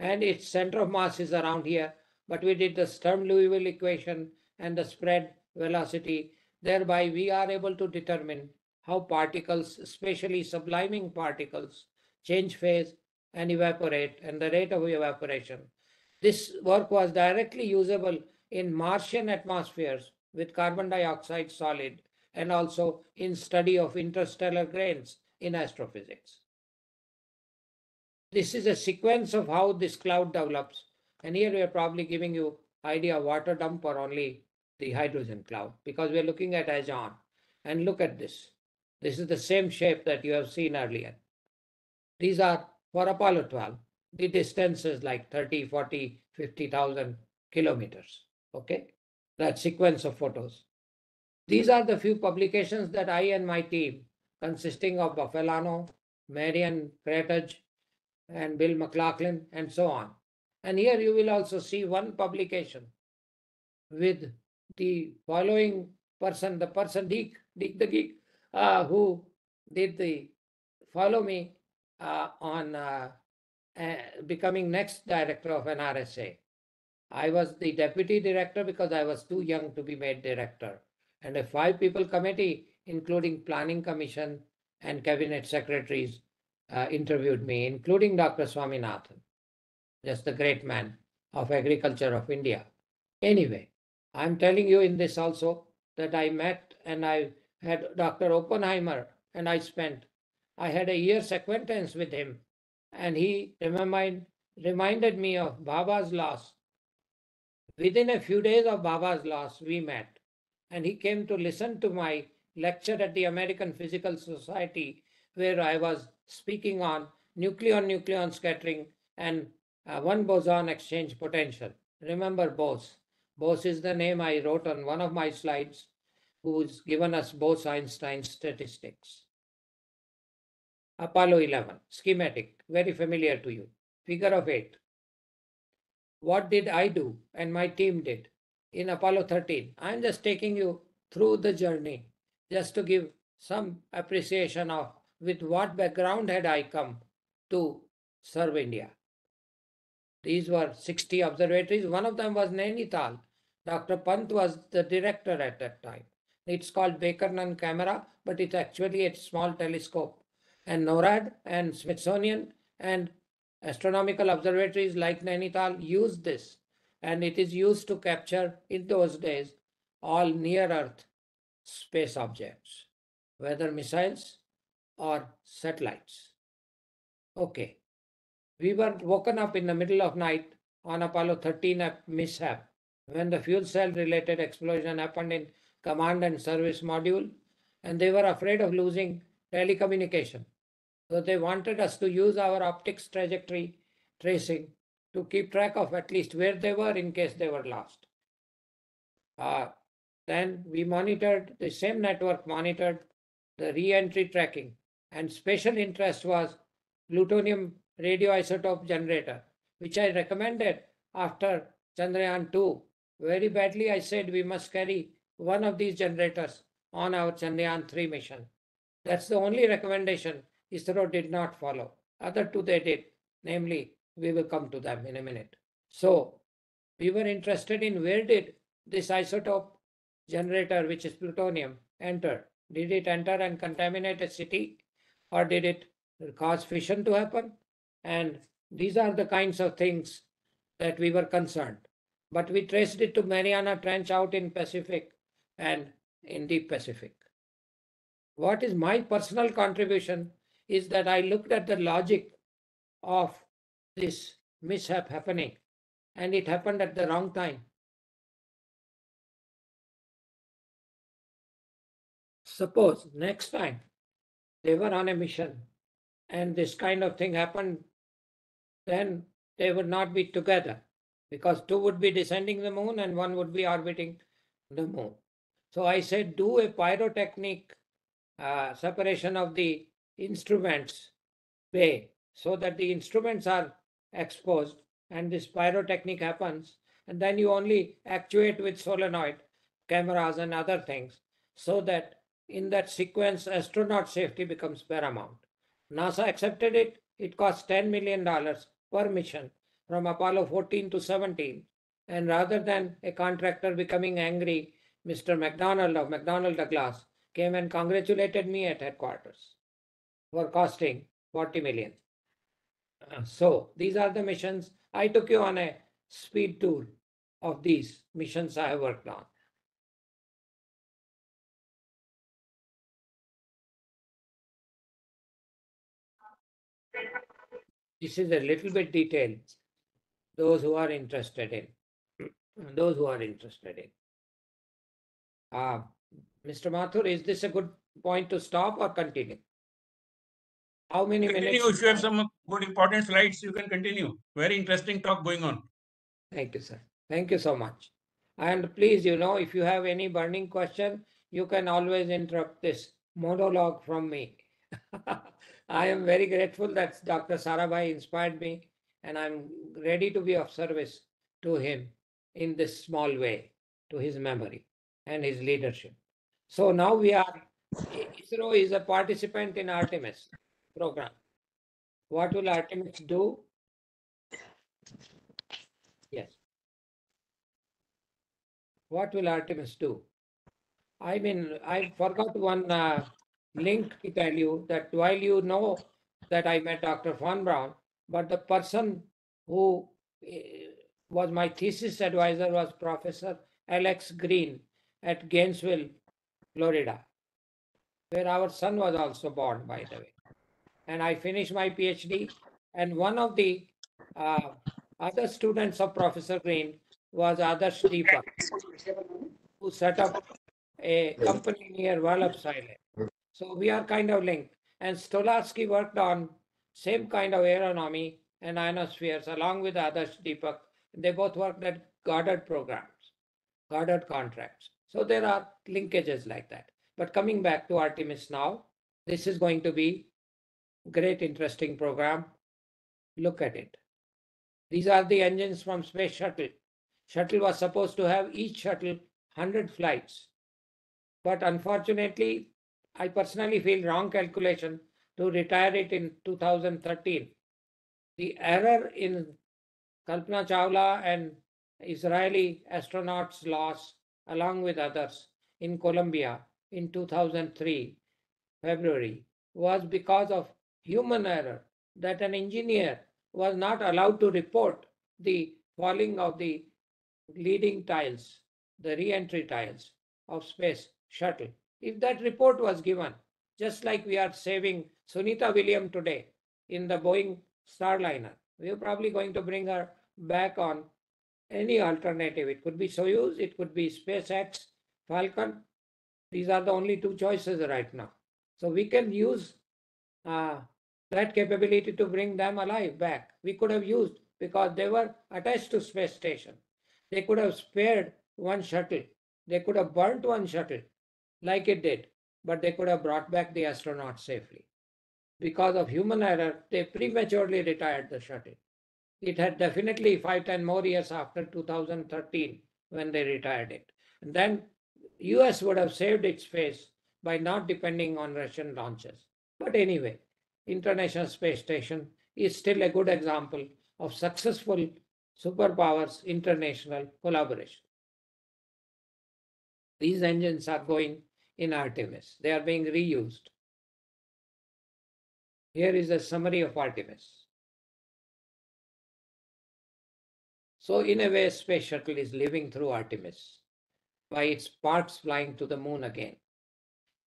And its center of mass is around here. But we did the Sturm-Liouville equation and the spread velocity. Thereby, we are able to determine how particles, especially subliming particles, change phase and evaporate, and the rate of evaporation. This work was directly usable in Martian atmospheres with carbon dioxide solid, and also in study of interstellar grains in astrophysics. This is a sequence of how this cloud develops. And here we are probably giving you idea of water dump or only the hydrogen cloud, because we are looking at Ajon. And look at this. This is the same shape that you have seen earlier. These are for Apollo 12. The distance is like 30, 40, 50,000 kilometers. Okay, that sequence of photos. These are the few publications that I and my team, consisting of Buffalano, Marian Kretsch, and Bill McLaughlin, and so on. And here you will also see one publication with the following person, the person Dick the Geek, who did the follow me on becoming next director of an RSA. I was the deputy director because I was too young to be made director. And a 5-people committee, including planning commission and cabinet secretaries, interviewed me, including Dr. Swaminathan, just the great man of agriculture of India. Anyway, I'm telling you in this also that I met and I had Dr. Oppenheimer, and I had a year's acquaintance with him, and he reminded me of Baba's loss. Within a few days of Baba's loss, we met, and he came to listen to my lecture at the American Physical Society, where I was speaking on nucleon-nucleon scattering and one boson exchange potential. Remember Bose. Bose is the name I wrote on one of my slides, who's given us Bose-Einstein statistics. Apollo 11, schematic, very familiar to you. Figure of 8. What did I do and my team did in Apollo 13? I'm just taking you through the journey just to give some appreciation of with what background had I come to serve India. These were 60 observatories. One of them was Nainital. Dr. Pant was the director at that time. It's called Baker-Nunn camera, but it's actually a small telescope. And NORAD and Smithsonian and astronomical observatories like Nainital use this, and it is used to capture in those days all near Earth space objects, whether missiles or satellites. Okay, we were woken up in the middle of night on Apollo 13 mishap when the fuel cell related explosion happened in command and service module, and they were afraid of losing telecommunication. So they wanted us to use our optics trajectory tracing to keep track of at least where they were in case they were lost. Then we monitored, the same network monitored the re-entry tracking, and special interest was plutonium radioisotope generator, which I recommended after Chandrayaan 2. Very badly I said we must carry one of these generators on our Chandrayaan 3 mission. That's the only recommendation ISRO did not follow. Other two they did, namely, we will come to them in a minute. So we were interested in where did this isotope generator, which is plutonium, enter? Did it enter and contaminate a city, or did it cause fission to happen? And these are the kinds of things that we were concerned. But we traced it to Mariana Trench out in Pacific and in deep Pacific. What is my personal contribution is that I looked at the logic of this mishap happening, and it happened at the wrong time. Suppose next time they were on a mission and this kind of thing happened, then they would not be together because two would be descending the moon and one would be orbiting the moon. So I said, do a pyrotechnic separation of the instruments bay so that the instruments are exposed and this pyrotechnic happens, and then you only actuate with solenoid cameras and other things so that in that sequence astronaut safety becomes paramount. NASA accepted it. It cost $10 million per mission from Apollo 14 to 17, and rather than a contractor becoming angry, Mr. McDonald of McDonnell Douglas came and congratulated me at headquarters for costing 40 million. So these are the missions. I took you on a speed tour of these missions I have worked on. This is a little bit detailed. Those who are interested in. Mr. Mathur, is this a good point to stop or continue? How many Continue. minutes? If you have some good important slides, you can continue. Very interesting talk going on. Thank you, sir. Thank you so much. And please, if you have any burning question, you can always interrupt this monologue from me. I am very grateful that Dr. Sarabhai inspired me, and I'm ready to be of service to him in this small way, to his memory and his leadership. So now ISRO is a participant in Artemis program. What will Artemis do? Yes. What will Artemis do? I mean, I forgot one link to tell you that while you know that I met Dr. Von Braun, but the person who was my thesis advisor was Professor Alex Green at Gainesville, Florida, where our son was also born, by the way. And I finished my PhD, and one of the other students of Professor Green was Adarsh Deepak, who set up a company near Wallop Island. So we are kind of linked. And Stolarsky worked on same kind of aeronomy and ionospheres along with Adarsh Deepak. They both worked at Goddard programs, Goddard contracts. So there are linkages like that. But coming back to Artemis now, this is going to be great, interesting program. Look at it. These are the engines from Space Shuttle. Shuttle was supposed to have each shuttle 100 flights. But unfortunately, I personally feel wrong calculation to retire it in 2013. The error in Kalpana Chawla and Israeli astronauts' loss, along with others, in Colombia in 2003, February, was because of human error, that an engineer was not allowed to report the falling of the leading tiles, the re-entry tiles of space shuttle. If that report was given, just like we are saving Sunita Williams today in the Boeing Starliner, we are probably going to bring her back on any alternative. It could be Soyuz, it could be SpaceX, Falcon. These are the only two choices right now. So we can use that capability to bring them alive back. We could have used, because they were attached to space station. They could have spared one shuttle. They could have burnt one shuttle like it did, but they could have brought back the astronauts safely. Because of human error, they prematurely retired the shuttle. It had definitely 5-10 more years after 2013 when they retired it. And then US would have saved its face by not depending on Russian launches. But anyway, International Space Station is still a good example of successful superpowers international collaboration. These engines are going in Artemis. They are being reused. Here is a summary of Artemis. So in a way, space shuttle is living through Artemis by its parts flying to the moon again.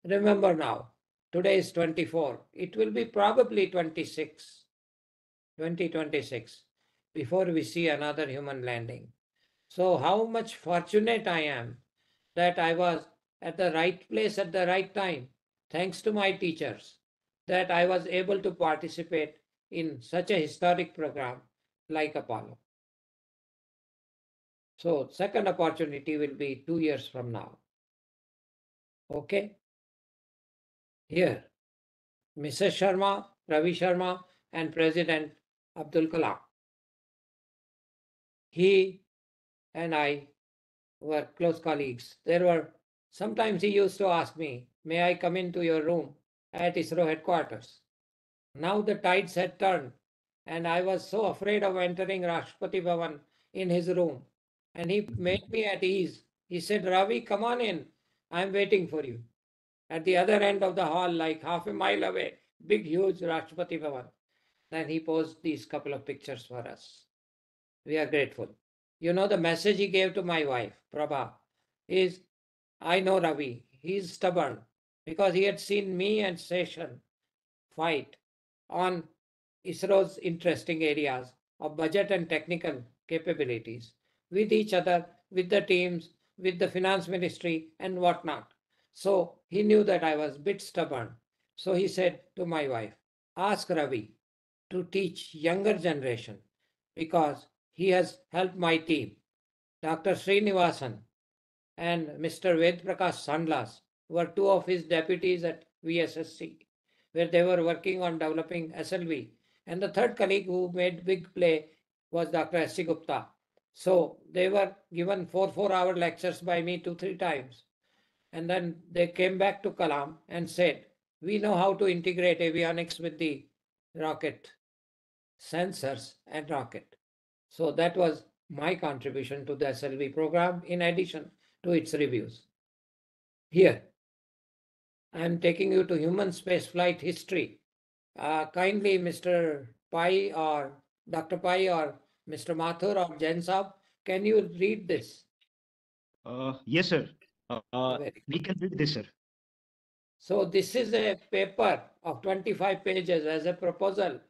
Remember now, today is 24. It will be probably 2026, before we see another human landing. So how much fortunate I am that I was at the right place at the right time, thanks to my teachers, that I was able to participate in such a historic program like Apollo. So second opportunity will be 2 years from now. Okay? Here, Mrs. Sharma, Ravi Sharma, and President Abdul Kalam. He and I were close colleagues. Sometimes he used to ask me, may I come into your room at ISRO headquarters? Now the tides had turned, and I was so afraid of entering Rashtrapati Bhavan in his room. And he made me at ease. He said, Ravi, come on in. I'm waiting for you. At the other end of the hall, like half a mile away, big, huge Rashtrapati Bhavan. Then he posed these couple of pictures for us. We are grateful. You know, the message he gave to my wife, Prabha, is, I know Ravi, he's stubborn, because he had seen me and Seshan fight on ISRO's interesting areas of budget and technical capabilities with each other, with the teams, with the finance ministry and whatnot. So he knew that I was a bit stubborn. So he said to my wife, ask Ravi to teach younger generation, because he has helped my team. Dr. Srinivasan and Mr. Ved Prakash Sandlas were two of his deputies at VSSC, where they were working on developing SLV. And the third colleague who made big play was Dr. S.C. Gupta. So they were given 4-hour lectures by me 2-3 times. And then they came back to Kalam and said, we know how to integrate avionics with the rocket sensors and rocket. So that was my contribution to the SLV program in addition to its reviews. Here, I am taking you to human spaceflight history. Kindly, Mr. Pai or Dr. Pai or Mr. Mathur or Jain Saab, can you read this? Yes, sir. Very We can read this, sir. So this is a paper of 25 pages as a proposal,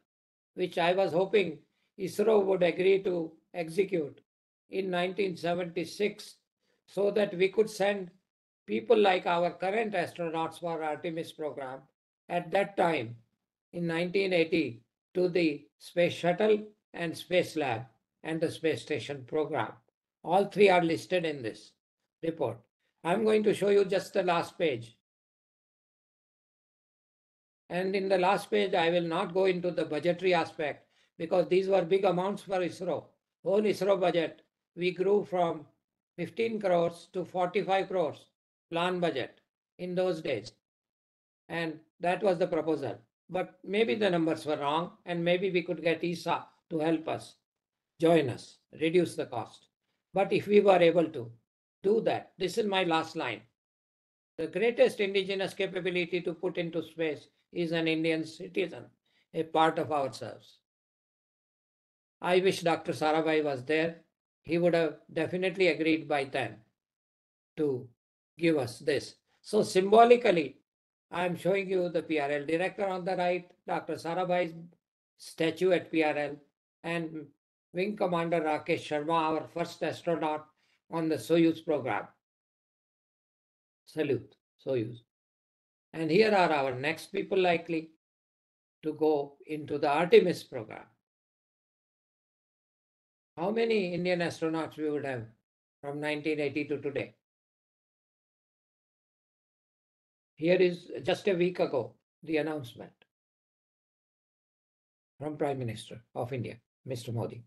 which I was hoping ISRO would agree to execute in 1976, so that we could send people like our current astronauts for Artemis program at that time in 1980 to the Space Shuttle and Space Lab and the Space Station program. All three are listed in this report. I'm going to show you just the last page. And in the last page, I will not go into the budgetary aspect, because these were big amounts for ISRO. Whole ISRO budget, we grew from 15 crores to 45 crores plan budget in those days. And that was the proposal. But maybe the numbers were wrong, and maybe we could get ESA to help us, join us, reduce the cost. But if we were able to do that, this is my last line. The greatest indigenous capability to put into space is an Indian citizen. a part of ourselves. I wish Dr. Sarabhai was there. He would have definitely agreed by then to give us this. So symbolically, I am showing you the PRL director on the right, Dr. Sarabhai's statue at PRL, and Wing Commander Rakesh Sharma, our first astronaut on the Soyuz program. Salute, Soyuz. And here are our next people likely to go into the Artemis program. How many Indian astronauts we would have from 1980 to today? Here is just a week ago, the announcement from Prime Minister of India, Mr. Modi.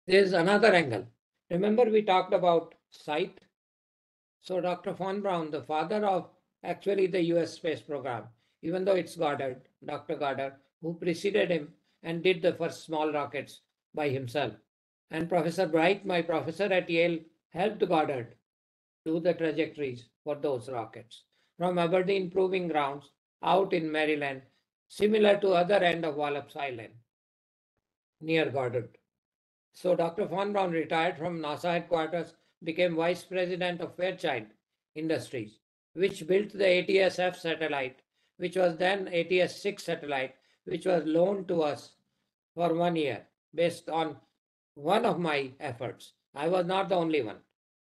There's another angle. Remember we talked about sight? So Dr. Von Braun, the father of actually the US space program, even though it's Goddard, Dr. Goddard, who preceded him and did the first small rockets by himself. And Professor Bright, my professor at Yale, helped Goddard do the trajectories for those rockets from Aberdeen Proving Grounds out in Maryland, similar to other end of Wallops Island near Goddard. So Dr. Von Braun retired from NASA headquarters, became vice president of Fairchild Industries, which built the ATS-F satellite, which was then ATS-6 satellite, which was loaned to us for 1 year based on one of my efforts. I was not the only one.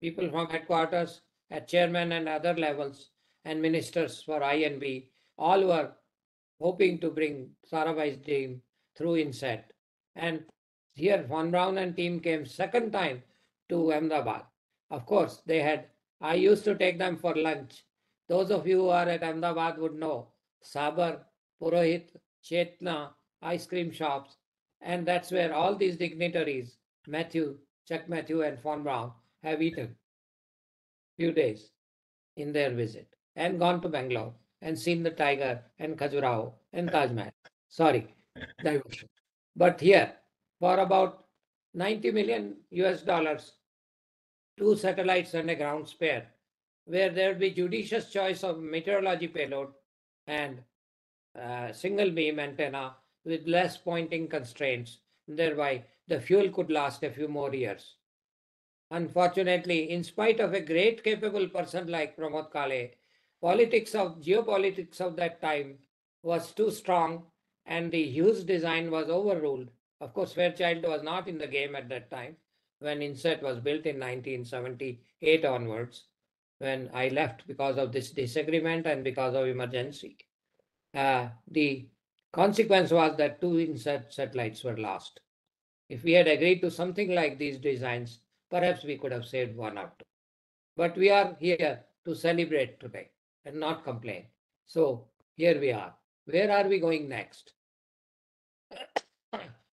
People from headquarters at chairman and other levels and ministers for INB all were hoping to bring Sarabhai's team through INSET. And here Von Braun and team came second time to Ahmedabad. Of course, I used to take them for lunch. Those of you who are at Ahmedabad would know Sabar, Purohit, Chetna, ice cream shops. And that's where all these dignitaries, Chuck Matthew and Von Braun, have eaten few days in their visit and gone to Bangalore and seen the tiger and Khajuraho and Taj Mahal. Sorry, diversion. But here, for about 90 million US dollars, 2 satellites and a ground spare, where there would be judicious choice of meteorology payload and single beam antenna with less pointing constraints. Thereby, the fuel could last a few more years. Unfortunately, in spite of a great capable person like Pramod Kale, geopolitics of that time was too strong and the Hughes design was overruled. Of course, Fairchild was not in the game at that time when INSET was built in 1978 onwards, when I left because of this disagreement and because of emergency. The consequence was that 2 INSET satellites were lost. If we had agreed to something like these designs, perhaps we could have saved 1 or 2. But we are here to celebrate today and not complain. So here we are. Where are we going next?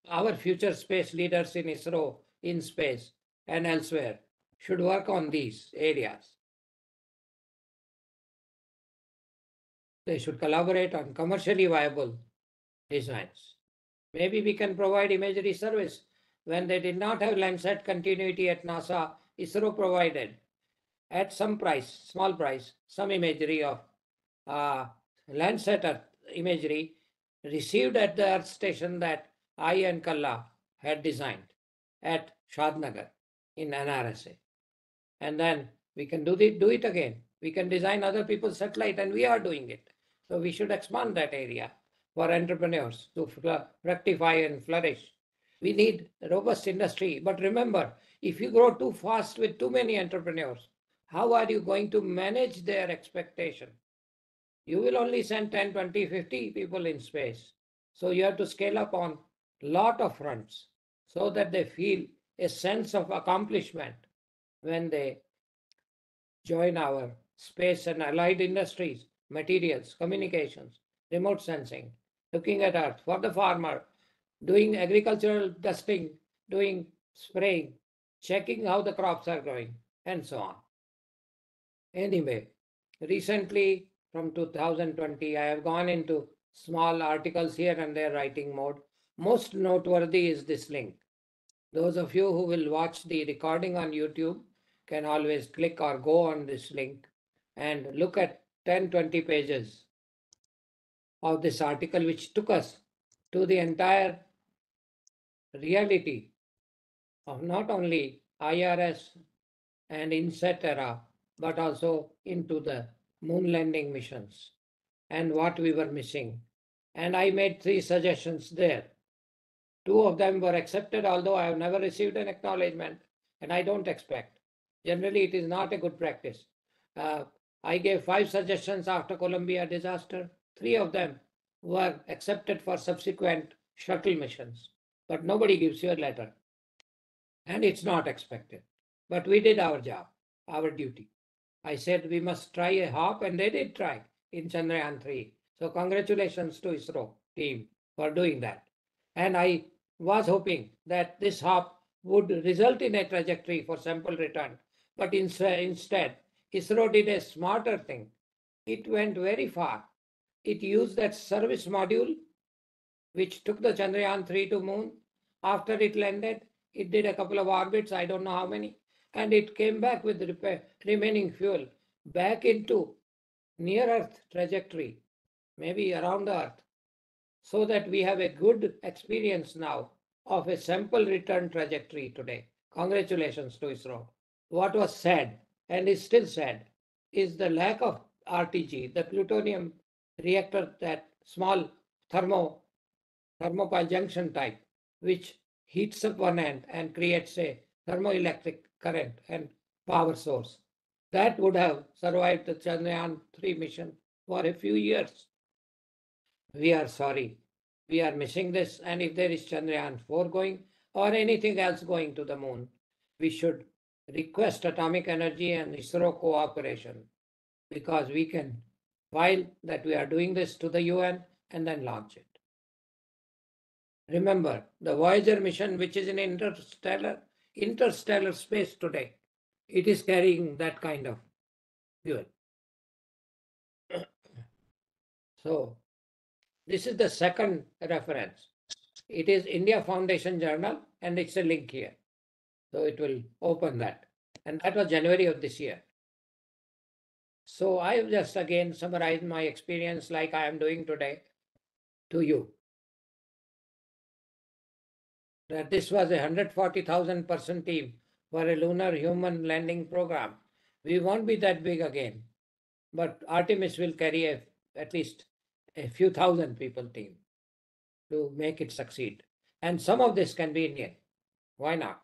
Our future space leaders in ISRO, in space, and elsewhere should work on these areas. They should collaborate on commercially viable designs. Maybe we can provide imagery service. When they did not have Landsat continuity at NASA, ISRO provided at some price, small price, some imagery of Landsat Earth imagery received at the Earth station that I and Kalla had designed at Shadnagar in NRSA. And then we can do it again. We can design other people's satellite and we are doing it. So we should expand that area for entrepreneurs to rectify and flourish. We need a robust industry. But remember, if you grow too fast with too many entrepreneurs, how are you going to manage their expectation? You will only send 10, 20, 50 people in space. So you have to scale up on a lot of fronts so that they feel a sense of accomplishment when they join our space and allied industries, materials, communications, remote sensing, looking at Earth for the farmer, doing agricultural dusting, doing spraying, checking how the crops are growing, and so on. Anyway, recently from 2020, I have gone into small articles here and there writing mode. Most noteworthy is this link. Those of you who will watch the recording on YouTube can always click or go on this link and look at 10, 20 pages of this article, which took us to the entire reality of not only IRS and INSET era, but also into the moon landing missions and what we were missing. And I made 3 suggestions there. 2 of them were accepted, although I have never received an acknowledgement, and I don't expect. Generally, it is not a good practice. I gave 5 suggestions after Columbia disaster. 3 of them were accepted for subsequent shuttle missions, but nobody gives you a letter. And it's not expected. But we did our job, our duty. I said we must try a hop, and they did try in Chandrayaan 3. So congratulations to ISRO team for doing that. And I was hoping that this hop would result in a trajectory for sample return. But instead, ISRO did a smarter thing. It went very far. It used that service module, which took the Chandrayaan 3 to moon. After it landed, it did a couple of orbits, I don't know how many, and it came back with the remaining fuel back into near Earth trajectory, maybe around the Earth, so that we have a good experience now of a sample return trajectory today. Congratulations to ISRO. What was sad, and is still sad, is the lack of RTG, the plutonium reactor, that small thermopile junction type, which heats up one end and creates a thermoelectric current and power source. That would have survived the Chandrayaan 3 mission for a few years. We are sorry. We are missing this, and if there is Chandrayaan 4 going or anything else going to the moon, we should request atomic energy and ISRO cooperation, because we can file that we are doing this to the UN and then launch it. Remember, the Voyager mission, which is in interstellar space today, it is carrying that kind of fuel. So, this is the second reference. It is India Foundation Journal, and it's a link here. So it will open that. And that was January of this year. So I have just again summarized my experience like I am doing today to you. That this was a 140,000 person team for a lunar human landing program. We won't be that big again, but Artemis will carry at least a few thousand people team to make it succeed. And some of this can be Indian. Why not?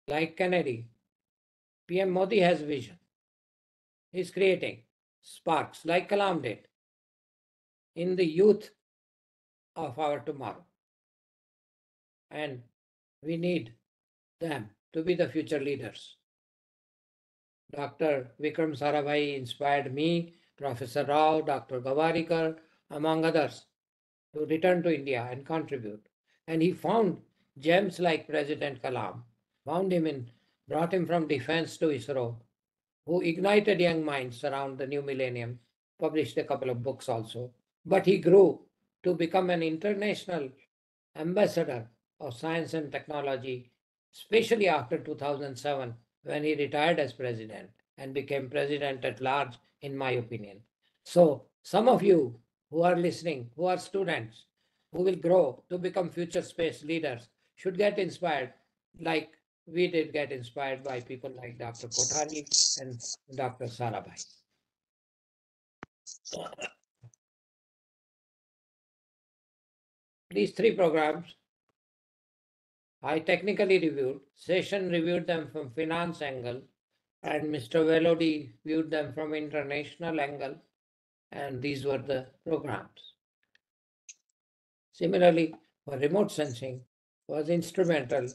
Like Kennedy, PM Modi has vision. He's creating sparks like Kalam did in the youth of our tomorrow. And we need them to be the future leaders. Dr. Vikram Sarabhai inspired me, Professor Rao, Dr. Gavarikar, among others, to return to India and contribute. And he found gems like President Kalam, brought him from defense to ISRO, who ignited young minds around the new millennium, published a couple of books also. But he grew to become an international ambassador of science and technology, especially after 2007, when he retired as president and became president at large, in my opinion. So some of you who are listening, who are students, who will grow to become future space leaders, should get inspired like we did get inspired by people like Dr. Kothari and Dr. Sarabhai. These 3 programs I technically reviewed. Session reviewed them from finance angle, and Mr. Velody viewed them from international angle, and these were the programs. Similarly, for remote sensing was instrumental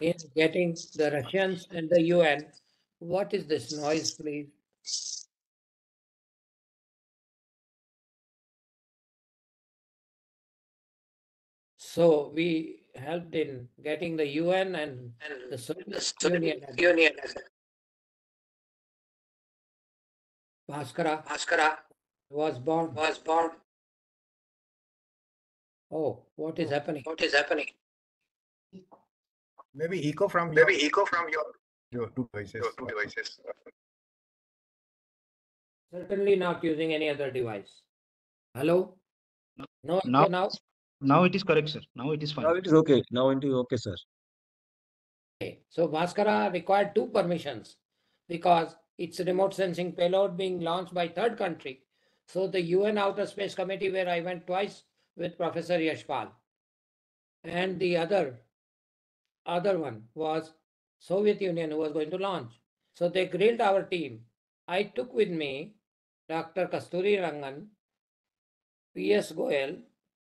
in getting the Russians and the UN. What is this noise, please? So we helped in getting the UN and the Soviet Union. Bhaskara was born. Oh, what is happening? Maybe echo from your two devices. Certainly not using any other device. Hello? No Now, echo now? now it is correct, sir. Now it is Now fine. it is okay. Now it is okay, sir. Okay. So Bhaskara required 2 permissions because it's a remote sensing payload being launched by third country. So the UN Outer Space Committee, where I went twice with Professor Yashpal, and the other one was Soviet Union, who was going to launch. So they grilled our team. I took with me Dr. Kasturi Rangan, P.S. Goel,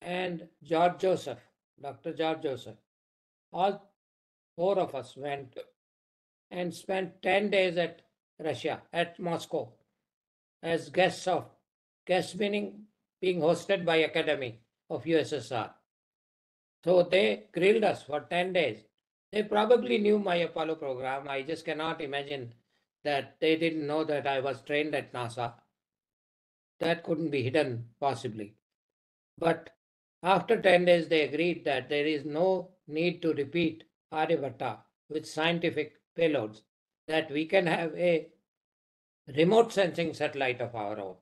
and George Joseph, Dr. George Joseph. All 4 of us went and spent 10 days at Russia, at Moscow, as guests meaning being hosted by Academy of USSR. So they grilled us for 10 days. They probably knew my Apollo program. I just cannot imagine that they didn't know that I was trained at NASA. That couldn't be hidden, possibly. But after 10 days, they agreed that there is no need to repeat Aryabhatta with scientific payloads, that we can have a remote sensing satellite of our own,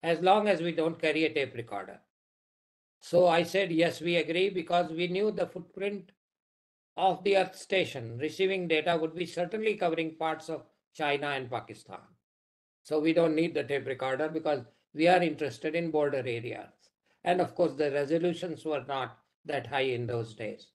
as long as we don't carry a tape recorder. So I said, yes, we agree, because we knew the footprint of the Earth station receiving data would be certainly covering parts of China and Pakistan. So we don't need the tape recorder because we are interested in border areas. And of course, the resolutions were not that high in those days.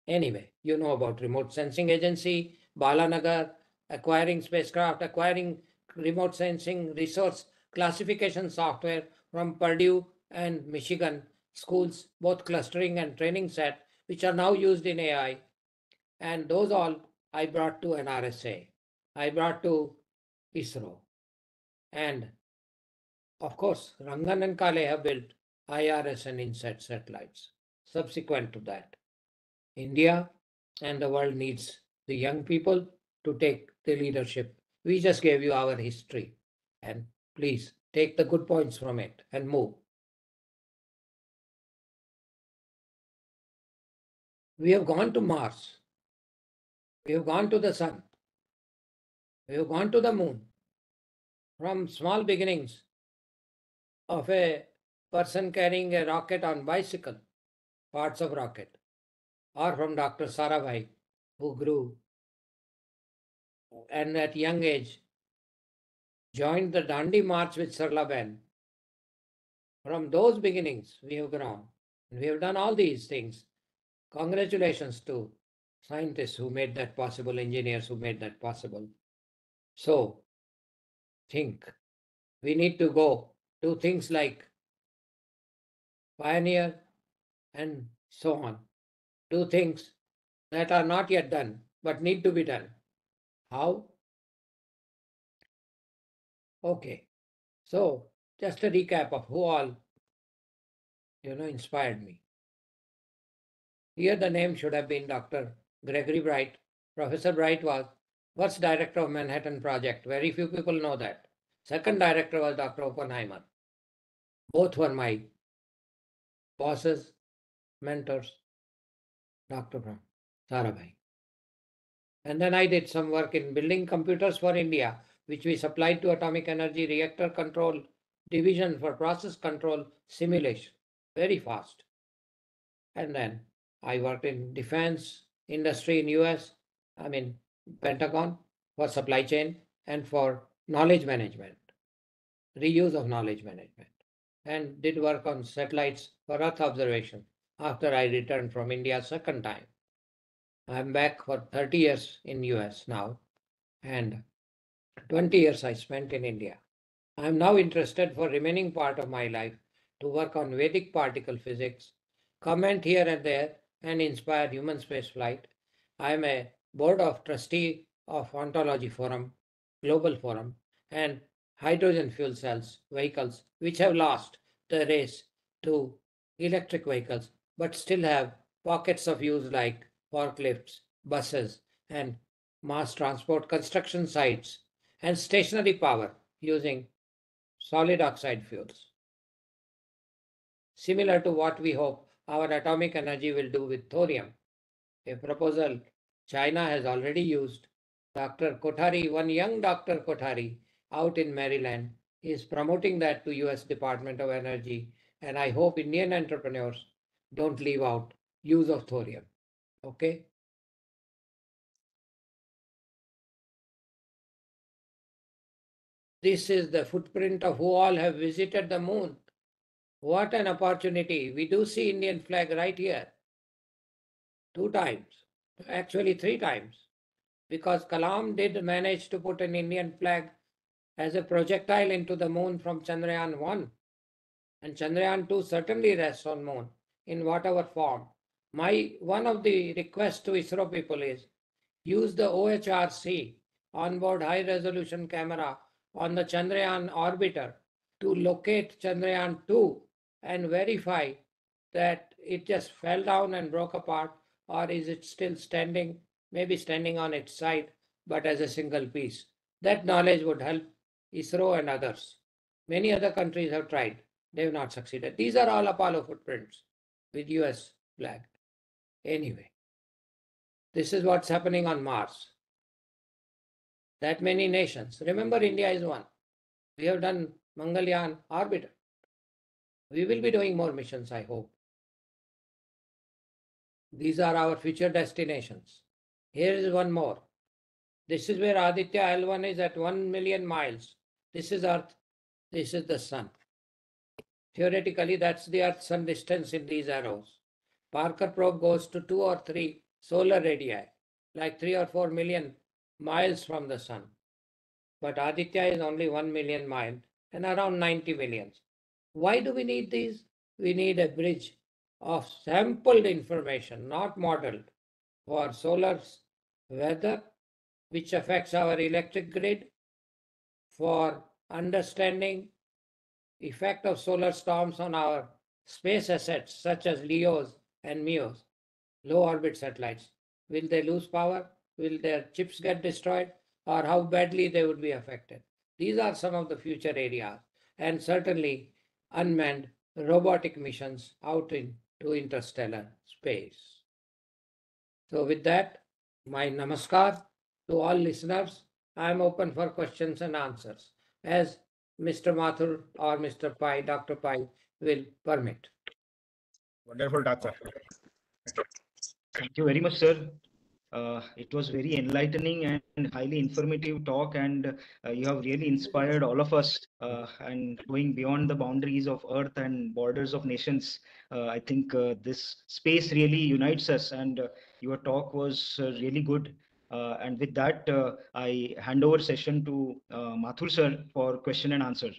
Anyway, you know about Remote Sensing Agency, Balanagar, acquiring spacecraft, acquiring remote sensing resource classification software from Purdue and Michigan schools, both clustering and training set, which are now used in AI. And those all I brought to NRSA. I brought to ISRO. And of course, Rangan and Kale have built IRS and INSAT satellites. Subsequent to that, India and the world needs the young people to take the leadership. We just gave you our history, and please take the good points from it and move. We have gone to Mars. We have gone to the sun. We have gone to the moon. From small beginnings of a person carrying a rocket on bicycle, parts of rocket, or from Dr. Sarabhai, who grew and at young age joined the Dandi March with Sarlaben. From those beginnings, we have grown. And we have done all these things. Congratulations to scientists who made that possible, engineers who made that possible. So, think. We need to go do things like pioneer and so on. Do things that are not yet done, but need to be done. How? Okay. So, just a recap of who all, inspired me. Here the name should have been Dr. Gregory Bright. Professor Bright was first director of Manhattan Project. Very few people know that. Second director was Dr. Oppenheimer. Both were my bosses, mentors, Dr. Sarabhai. And then I did some work in building computers for India, which we supplied to Atomic Energy Reactor Control Division for process control simulation. Very fast. And then I worked in defense industry in US, Pentagon, for supply chain and for knowledge management, reuse of knowledge management, and did work on satellites for Earth observation after I returned from India second time. I'm back for 30 years in US now, and 20 years I spent in India. I'm now interested for remaining part of my life to work on Vedic particle physics, comment here and there, and inspire human space flight. I am a board of trustee of Ontology Forum, Global Forum, and hydrogen fuel cells vehicles, which have lost the race to electric vehicles, but still have pockets of use like forklifts, buses, and mass transport construction sites, and stationary power using solid oxide fuels. Similar to what we hope our atomic energy will do with thorium, a proposal China has already used. Dr. Kothari, one young Dr. Kothari out in Maryland, is promoting that to US Department of Energy And I hope Indian entrepreneurs don't leave out use of thorium. Okay. This is the footprint of who all have visited the moon. What an opportunity. We do see Indian flag right here. 2 times, actually 3 times, because Kalam did manage to put an Indian flag as a projectile into the moon from Chandrayaan 1. And Chandrayaan 2 certainly rests on moon in whatever form. One of the requests to ISRO people is use the OHRC onboard high resolution camera on the Chandrayaan orbiter to locate Chandrayaan 2 and verify that it just fell down and broke apart, or is it still standing, maybe standing on its side, but as a single piece. That knowledge would help ISRO and others. Many other countries have tried. They have not succeeded. These are all Apollo footprints with US flag. Anyway, this is what's happening on Mars. That many nations. Remember, India is one. We have done Mangalyaan orbiter. We will be doing more missions, I hope. These are our future destinations. Here is one more. This is where Aditya L1 is at 1 million miles. This is Earth. This is the Sun. Theoretically, that's the Earth-Sun distance in these arrows. Parker probe goes to 2 or 3 solar radii, like 3 or 4 million miles from the Sun. But Aditya is only 1 million miles and around 90 millions. Why do we need these? We need a bridge of sampled information, not modeled, for solar weather, which affects our electric grid, for understanding effect of solar storms on our space assets such as LEOs and MEOs, low orbit satellites. Will they lose power? Will their chips get destroyed? Or how badly they would be affected? These are some of the future areas, and certainly unmanned robotic missions out into interstellar space. So with that, my namaskar to all listeners. I am open for questions and answers as Mr. Mathur or Mr. Pai, Dr. Pai will permit. Wonderful, Doctor. Thank you very much, sir. It was very enlightening and highly informative talk, and you have really inspired all of us. And going beyond the boundaries of Earth and borders of nations, I think this space really unites us. And your talk was really good. And with that, I hand over session to Mathur sir for question and answer.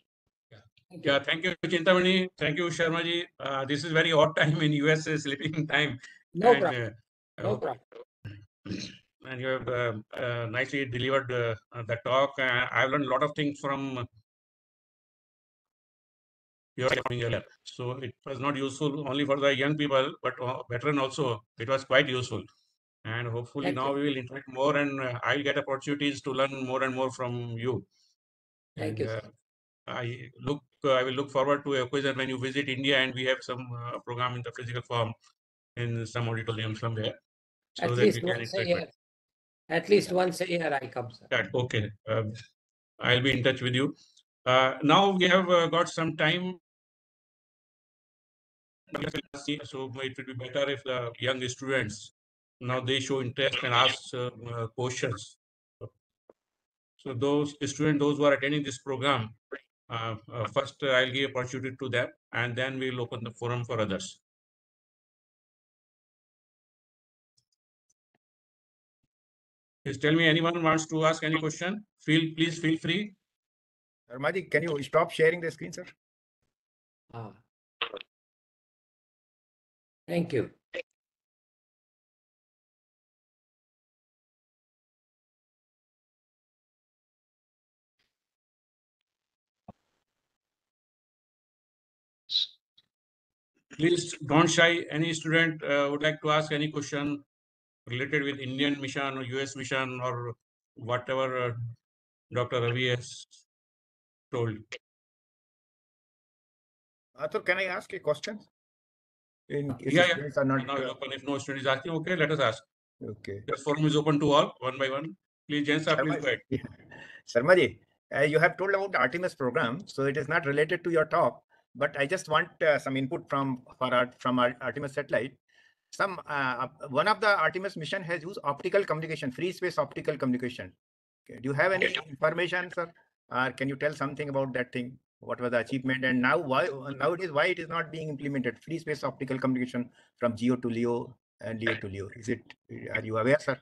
Yeah, thank you, Chintamani. Thank you, Sharmaji. This is very odd time in US sleeping time. No and, problem. No problem. And you have nicely delivered the talk. I've learned a lot of things from your earlier. So it was not useful only for the young people, but veteran also. It was quite useful. And hopefully Thank now you. we will interact more, and I'll get opportunities to learn more and more from you. Thank And you, sir. I will look forward to a occasion when you visit India and we have some program in the physical form in some auditorium somewhere, so At that we least can once a interact. year. At least once a year I come, sir. That okay. I'll be in touch with you. Now we have got some time. So it would be better if the young students now they show interest and ask questions. So those students, those who are attending this program, first I'll give opportunity to them, and then we'll open the forum for others. Please tell me, anyone wants to ask any question? Please feel free. Sharmaji, can you stop sharing the screen, sir? Thank you. Please don't shy. Any student would like to ask any question related with Indian mission or US mission or whatever Dr. Ravi has told. Arthur, can I ask a question? In case Yeah. students are not. Now open. If no student is asking, okay, let us ask. Okay. The forum is open to all, one by one. Please, gents, please go ahead. Sharmaji, you have told about the Artemis program, so it is not related to your talk. but I just want some input from our Artemis satellite. One of the Artemis mission has used optical communication, free space optical communication. Okay. Do you have any information, sir? Or can you tell something about that thing? What was the achievement, and nowadays why it is not being implemented? Free space optical communication from Geo to Leo and Leo to Leo. Are you aware, sir?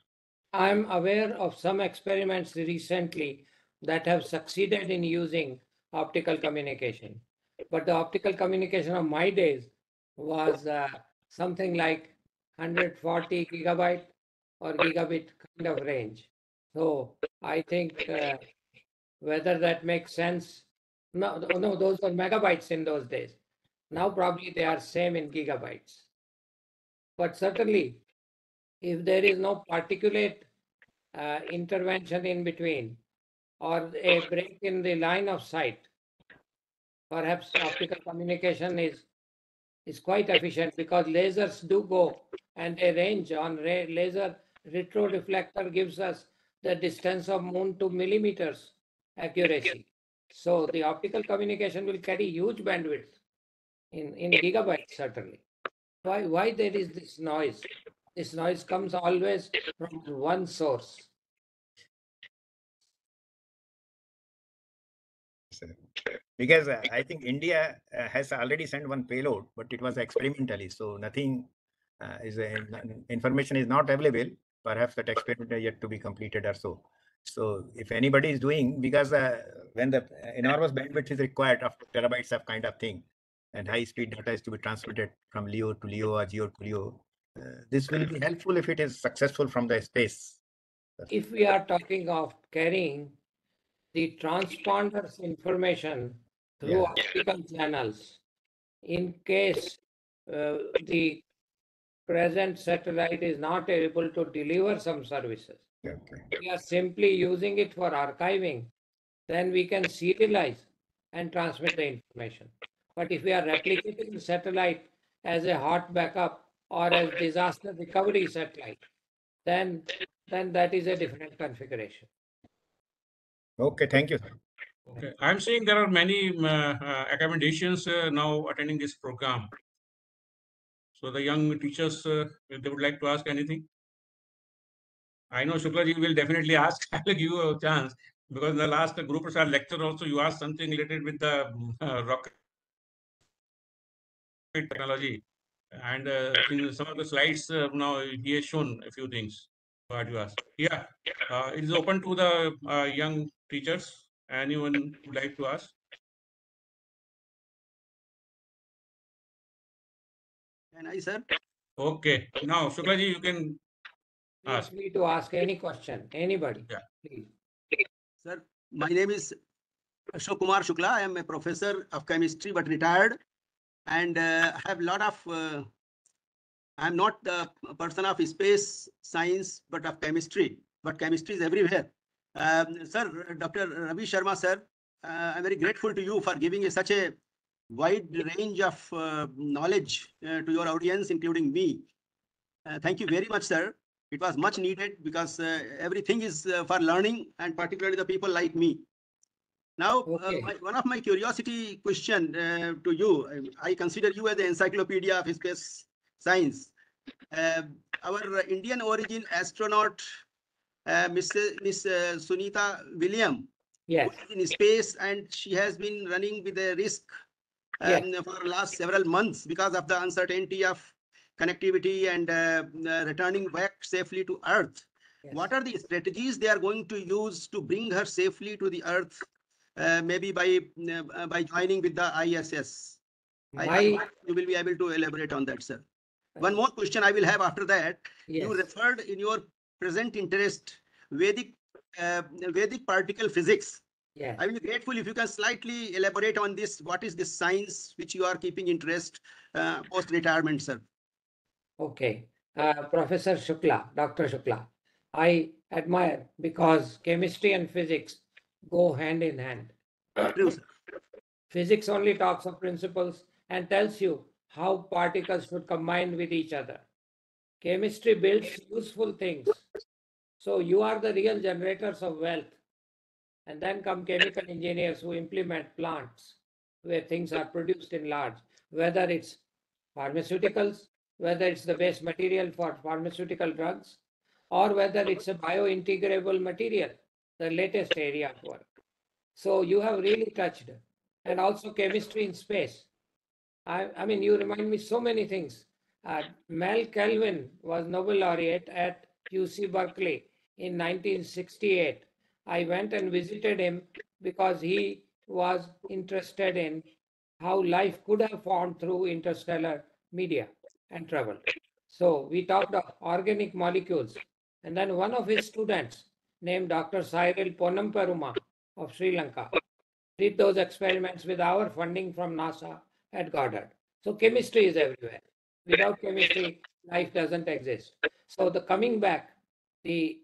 I'm aware of some experiments recently that have succeeded in using optical communication. But the optical communication of my days was something like 140 gigabyte or gigabit kind of range. So I think whether that makes sense. No, those were megabytes in those days. Now probably they are same in gigabytes. But certainly, if there is no particulate intervention in between or a break in the line of sight, perhaps optical communication is quite efficient because lasers do go and they range on laser retro reflector gives us the distance of moon to millimeters accuracy. So the optical communication will carry huge bandwidth in gigabytes certainly. Why there is this noise? This noise comes always from one source. Because I think India has already sent one payload, but it was experimentally, so nothing information is not available. Perhaps that experiment is yet to be completed or so. So if anybody is doing, because when the enormous bandwidth is required of terabytes of kind of thing, and high speed data is to be transmitted from Leo to Leo or Geo to Leo, this will be helpful if it is successful from the space. If we are talking of carrying the transponder's information through optical channels, in case the present satellite is not able to deliver some services, we are simply using it for archiving, then we can serialize and transmit the information. But if we are replicating the satellite as a hot backup or as disaster recovery satellite, then that is a different configuration. Okay, thank you, sir. Okay, I'm seeing there are many accommodations now attending this program. So the young teachers, if they would like to ask anything. I know Shuklaji will definitely ask. I will give you a chance because in the last Guru Prasad lecture also you asked something related with the rocket technology, and in some of the slides now he has shown a few things. What you asked? Yeah, it is open to the young teachers. Anyone would like to ask? Can I, sir? Okay, now Shuklaji, you can Feel ask. free to ask any question, anybody. Yeah. Please. Sir, my name is Ashok Kumar Shukla. I am a professor of chemistry, but retired, and have a lot of. I am not the person of space science, but of chemistry. But chemistry is everywhere. Sir, Dr. Ravi Sharma, sir, I'm very grateful to you for giving such a wide range of knowledge to your audience, including me. Thank you very much, sir. It was much needed because everything is for learning, and particularly the people like me. Now, one of my curiosity question to you, I consider you as the encyclopedia of space science. Our Indian origin astronaut, Miss Sunita William, yes, who is in space, and she has been running with a risk for the last several months because of the uncertainty of connectivity and returning back safely to Earth. Yes. What are the strategies they are going to use to bring her safely to the Earth? Maybe by joining with the ISS. I you will be able to elaborate on that, sir. One more question I will have after that. Yes. You referred in your present interest Vedic particle physics. Yes. I will be grateful if you can slightly elaborate on this. What is this science which you are keeping interest post-retirement, sir? Okay. Professor Shukla, Dr. Shukla, I admire because chemistry and physics go hand in hand. True, sir. Physics only talks of principles and tells you how particles should combine with each other. Chemistry builds useful things. So you are the real generators of wealth. And then come chemical engineers who implement plants where things are produced in large, whether it's pharmaceuticals, whether it's the base material for pharmaceutical drugs, or whether it's a biointegrable material, the latest area of work. So you have really touched, and also chemistry in space. I mean, you remind me so many things. Mel Kelvin was Nobel laureate at UC Berkeley in 1968. I went and visited him because he was interested in how life could have formed through interstellar media and travel. So we talked of organic molecules. And then one of his students, named Dr. Cyril Ponamperuma of Sri Lanka, did those experiments with our funding from NASA at Goddard. So chemistry is everywhere. Without chemistry, life doesn't exist. So the coming back, the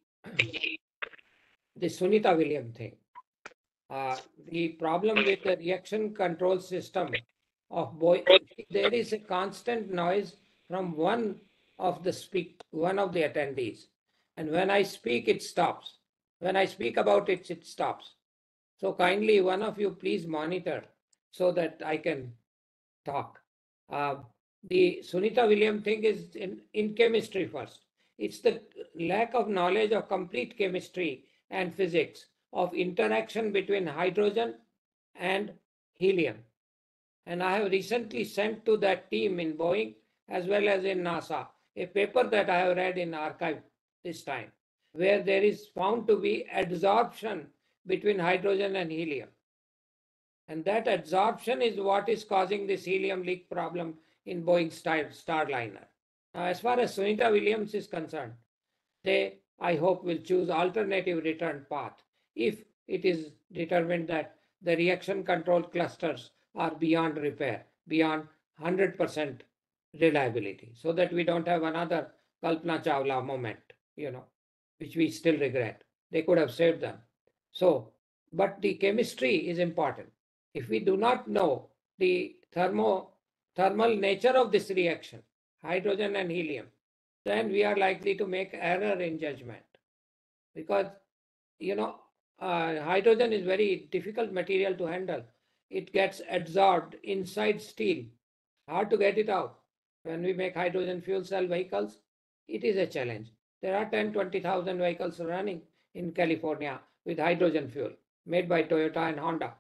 Sunita Williams thing, the problem with the reaction control system of there is a constant noise from one of the attendees, and when I speak, it stops. When I speak about it, it stops. So kindly, one of you please monitor so that I can talk. The Sunita Williams thing is in chemistry first. It's the lack of knowledge of complete chemistry and physics of interaction between hydrogen and helium. And I have recently sent to that team in Boeing as well as in NASA a paper that I have read in archive this time, where there is found to be adsorption between hydrogen and helium. And that adsorption is what is causing this helium leak problem in Boeing Starliner. Now, as far as Sunita Williams is concerned, they, I hope, will choose alternative return path if it is determined that the reaction control clusters are beyond repair, beyond 100% reliability, so that we don't have another Kalpana Chawla moment, which we still regret. They could have saved them. So, but the chemistry is important. If we do not know the thermal nature of this reaction, hydrogen and helium, then we are likely to make error in judgment, because hydrogen is very difficult material to handle. It gets adsorbed inside steel, hard to get it out. When we make hydrogen fuel cell vehicles, it is a challenge. There are 10-20,000 vehicles running in California with hydrogen fuel made by Toyota and Honda.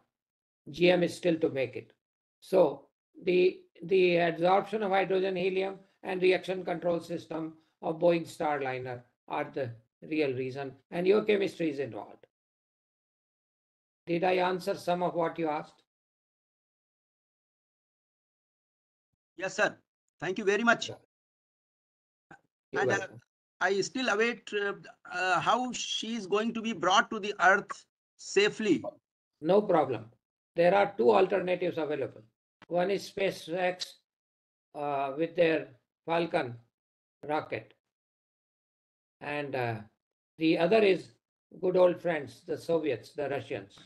GM is still to make it. So the adsorption of hydrogen, helium, and reaction control system of Boeing Starliner are the real reason, and your chemistry is involved. Did I answer some of what you asked? Yes, sir. Thank you very much. You're And welcome. I still await how she is going to be brought to the earth safely. No problem. There are two alternatives available. One is SpaceX with their Falcon rocket, and the other is good old friends, the Soviets, the Russians,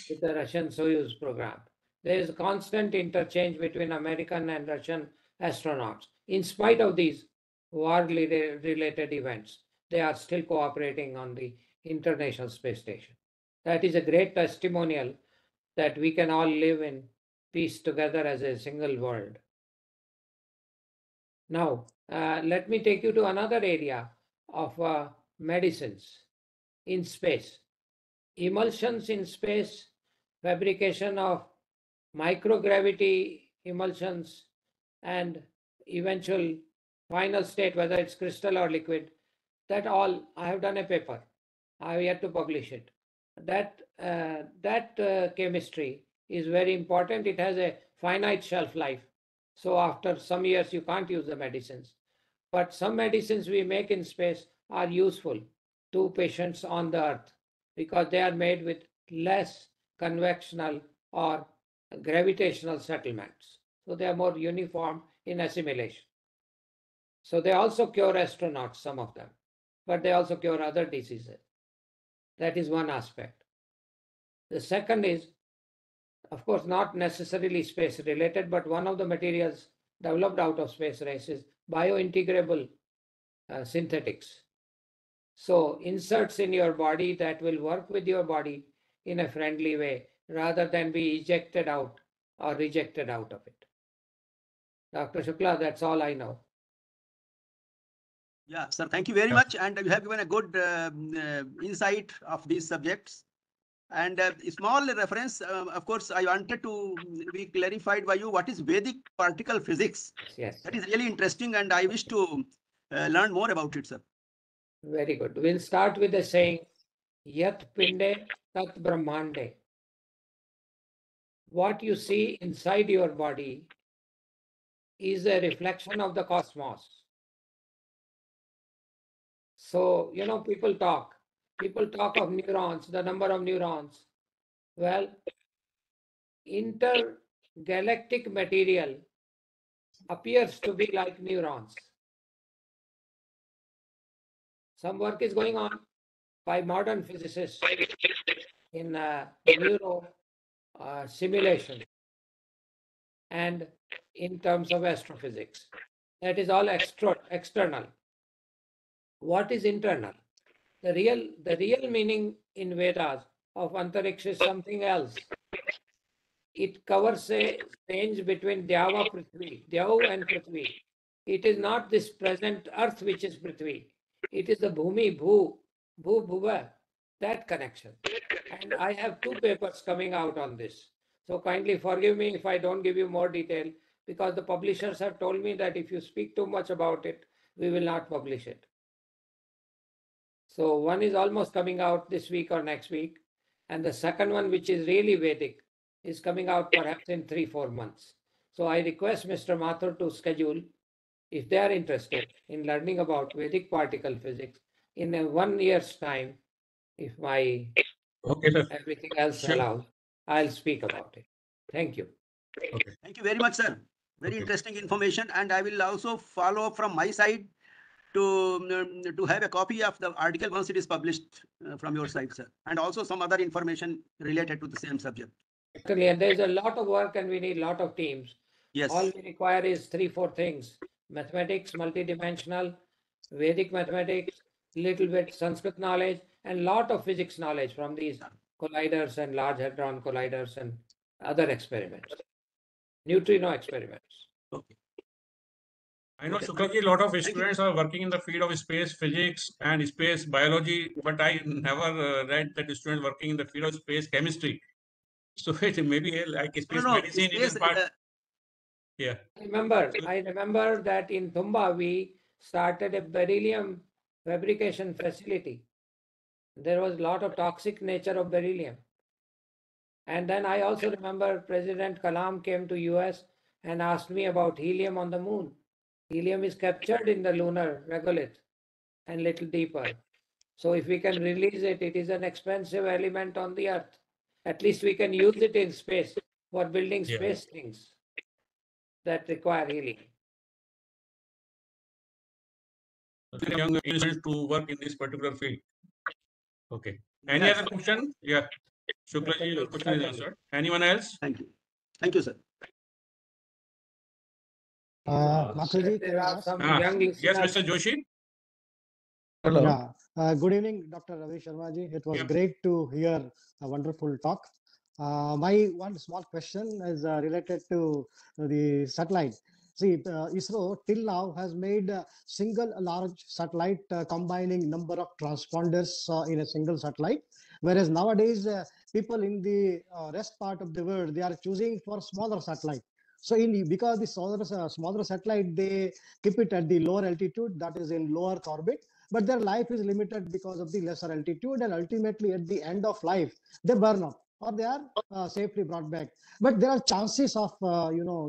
with the Russian Soyuz program. There is constant interchange between American and Russian astronauts. In spite of these war-related events, they are still cooperating on the International Space Station. That is a great testimonial that we can all live in peace together as a single world. Now, let me take you to another area of medicines in space. Emulsions in space, fabrication of microgravity emulsions, and eventual final state, whether it's crystal or liquid, that all I have done a paper. I have yet to publish it. That chemistry is very important. It has a finite shelf life. So after some years, you can't use the medicines. But some medicines we make in space are useful to patients on the Earth because they are made with less convectional or gravitational settlements. So they are more uniform in assimilation. So they also cure astronauts, some of them, but they also cure other diseases. That is one aspect. The second is, of course, not necessarily space related, but one of the materials developed out of space race is biointegrable synthetics. So inserts in your body that will work with your body in a friendly way rather than be ejected out or rejected out of it. Dr. Shukla, that's all I know. Yeah, sir, thank you very Yeah. much. And you have given a good insight of these subjects. And a small reference, of course, I wanted to be clarified by you what is Vedic particle physics. Yes. That is really interesting, and I wish to learn more about it, sir. Very good. We'll start with the saying, Yat Pinde Tat Brahmande. What you see inside your body is a reflection of the cosmos. So, people talk of neurons, the number of neurons. Well, intergalactic material appears to be like neurons. Some work is going on by modern physicists in neuro simulation and in terms of astrophysics. That is all external. What is internal? The real meaning in Vedas of Antariksha is something else. It covers a range between Dhyava Prithvi, Dhyav and Prithvi. It is not this present earth which is Prithvi. It is the Bhumi, Bhuva, that connection. And I have 2 papers coming out on this. So kindly forgive me if I don't give you more detail, because the publishers have told me that if you speak too much about it, we will not publish it. So one is almost coming out this week or next week. And the second one, which is really Vedic, is coming out perhaps in 3-4 months. So I request Mr. Mathur to schedule, if they are interested in learning about Vedic particle physics, in a 1 year's time, if my everything else allows, I'll speak about it. Thank you. Okay. Thank you very much, sir. Very interesting information. And I will also follow up from my side to have a copy of the article once it is published from your side, sir. And also some other information related to the same subject. Exactly. And there's a lot of work and we need a lot of teams. Yes. All we require is 3-4 things: mathematics, multidimensional, Vedic mathematics, little bit Sanskrit knowledge, and lot of physics knowledge from these colliders and large hadron colliders and other experiments, neutrino experiments. Okay. I know, Okay. Shuklaji, a lot of students are working in the field of space physics and space biology, but I never read that students working in the field of space chemistry. So it maybe like space medicine, it is part. Yeah. I remember that in Tumba we started a beryllium fabrication facility. There was a lot of toxic nature of beryllium. And then I also remember President Kalam came to US and asked me about helium on the moon. Helium is captured in the lunar regolith and little deeper. So if we can release it, it is an expensive element on the earth. At least we can use it in space for building space things that require helium. Young students to work in this particular field. Okay. Any other question? Yeah. Shuklaji, your question is answered. Anyone else? Thank you. Thank you, sir. Mathuji, There are some young listeners. Yes, Mr. Joshi. Hello. Yeah. Good evening, Dr. Ravi Sharma ji. It was great to hear a wonderful talk. My one small question is related to the satellite. See, ISRO till now has made a single large satellite combining number of transponders in a single satellite, whereas nowadays people in the rest part of the world, they are choosing for smaller satellite. So because the smaller satellite, they keep it at the lower altitude, that is in low Earth orbit, but their life is limited because of the lesser altitude, and ultimately at the end of life, they burn up or they are safely brought back. But there are chances of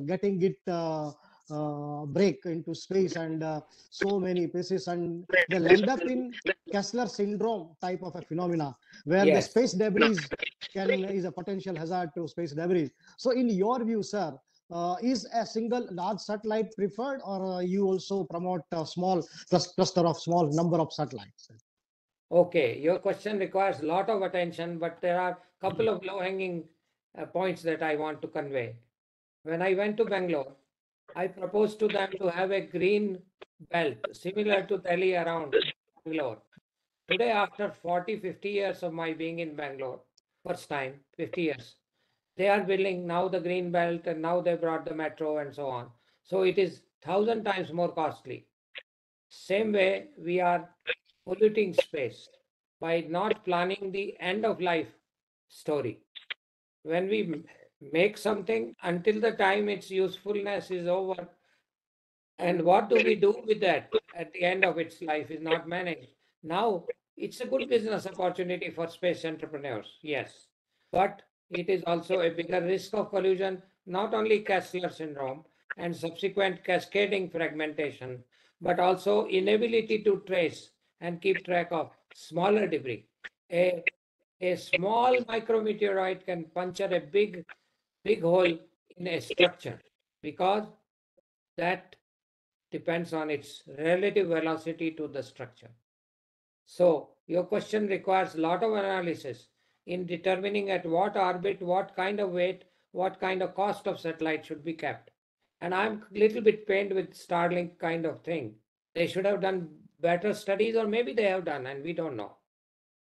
getting it break into space and so many pieces, and they'll end up in Kessler syndrome type of a phenomena where the space debris is a potential hazard to space debris. So in your view, sir, is a single large satellite preferred, or you also promote a small cluster of small number of satellites? Okay, your question requires a lot of attention, but there are a couple of low-hanging points that I want to convey. When I went to Bangalore, I proposed to them to have a green belt similar to Delhi around Bangalore. Today, after 40-50 years of my being in Bangalore, first time, 50 years, They are building now the green belt, and now they brought the metro and so on. So it is 1,000 times more costly. Same way, we are polluting space by not planning the end of life story. When we make something, until the time its usefulness is over, and what do we do with that at the end of its life is not managed. Now, it's a good business opportunity for space entrepreneurs, yes, but it is also a bigger risk of collusion, not only Kessler syndrome and subsequent cascading fragmentation, but also inability to trace and keep track of smaller debris. A small micrometeorite can puncture a big hole in a structure because that depends on its relative velocity to the structure. So your question requires a lot of analysis in determining at what orbit, what kind of weight, what kind of cost of satellite should be kept. And I'm a little bit pained with Starlink kind of thing. They should have done better studies, or maybe they have done and we don't know,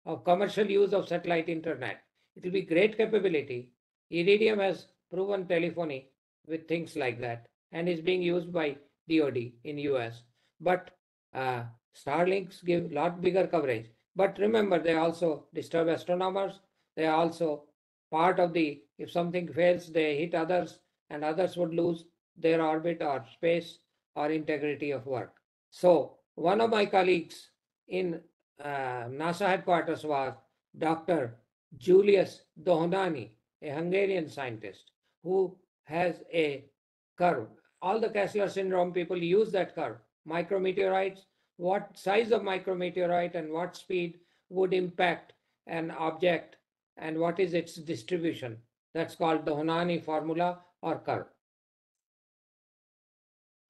of commercial use of satellite internet. It will be great capability. Iridium has proven telephony with things like that and is being used by DoD in US. But Starlinks give lot bigger coverage. But remember, they also disturb astronomers. They are also part of the, if something fails, they hit others, and others would lose their orbit or space or integrity of work. So one of my colleagues in NASA headquarters was Dr. Julius Dohnani, a Hungarian scientist who has a curve. All the Kessler syndrome people use that curve. Micrometeorites, what size of micrometeorite and what speed would impact an object and what is its distribution. That's called the Dohnani formula or curve.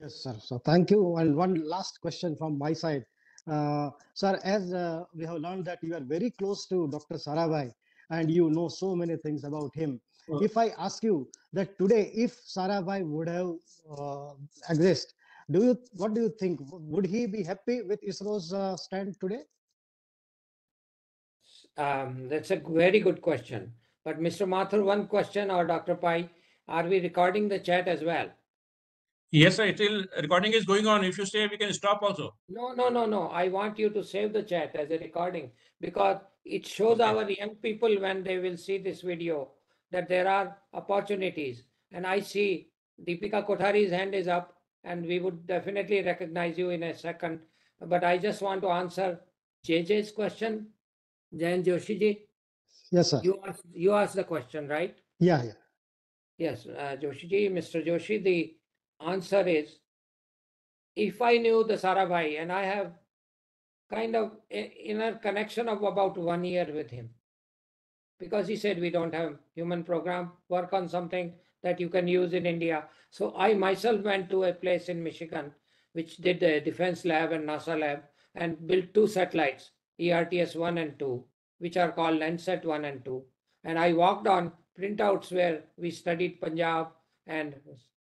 Yes, sir. So thank you. And one last question from my side. Sir, as we have learned that you are very close to Dr. Sarabhai and you know so many things about him. If I ask you that today, if Sarabhai would have exist, what do you think? Would he be happy with ISRO's stand today? That's a very good question. But Mr. Mathur, one question, or Dr. Pai, are we recording the chat as well? Yes, sir. Still recording is going on. If you say we can stop also. No. I want you to save the chat as a recording because it shows our young people when they will see this video that there are opportunities. And I see Deepika Kothari's hand is up and we would definitely recognize you in a second. But I just want to answer JJ's question. Jain Joshi ji. Yes, sir. You asked the question, right? Yeah. Yes, Joshi ji, Mr. Joshi, the answer is, if I knew the Sarabhai, and I have kind of inner connection of about 1 year with him, because he said we don't have human program, work on something that you can use in India. So I myself went to a place in Michigan which did a defense lab and NASA lab and built 2 satellites, ERTS-1 and 2, which are called Landsat 1 and 2. And I walked on printouts where we studied Punjab and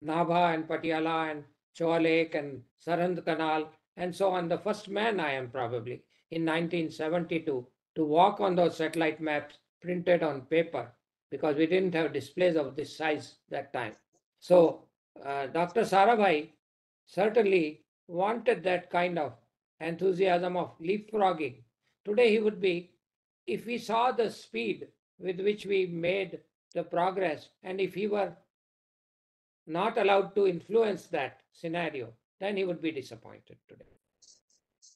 Nabha and Patiala and Choa Lake and Sarhand Canal and so on. The first man I am probably in 1972 to walk on those satellite maps printed on paper because we didn't have displays of this size that time. So Dr. Sarabhai certainly wanted that kind of enthusiasm of leapfrogging. Today he would be, if we saw the speed with which we made the progress, and if he were not allowed to influence that scenario, then he would be disappointed today.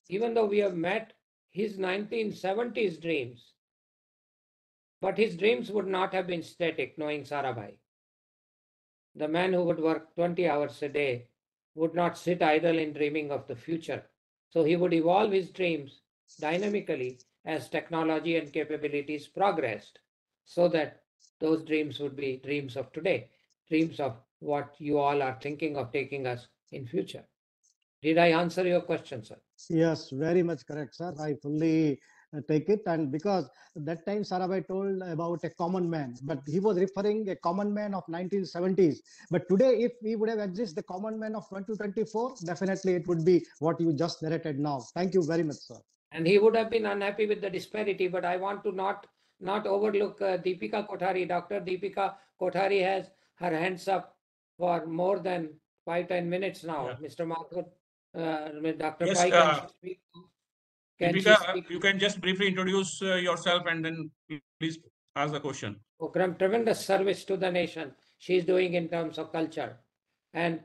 Even though we have met his 1970s dreams, but his dreams would not have been static, knowing Sarabhai. The man who would work 20 hours a day would not sit idle in dreaming of the future. So he would evolve his dreams dynamically as technology and capabilities progressed, so that those dreams would be dreams of today, dreams of what you all are thinking of taking us in future. Did I answer your question, sir? Yes, very much correct, sir. I fully take it. And because that time Sarabhai told about a common man, but he was referring a common man of 1970s. But today, if we would have exist the common man of 2024, definitely it would be what you just narrated now. Thank you very much, sir. And he would have been unhappy with the disparity, but I want to not not overlook Deepika Kothari. Dr. Deepika Kothari has her hands up for more than 5-10 minutes now. Yeah. Mr. Mathur, Dr. Yes, Pai, can she speak? Can she Deepika, speak? you can just briefly introduce yourself and then please ask the question. Tremendous service to the nation she is doing in terms of culture. And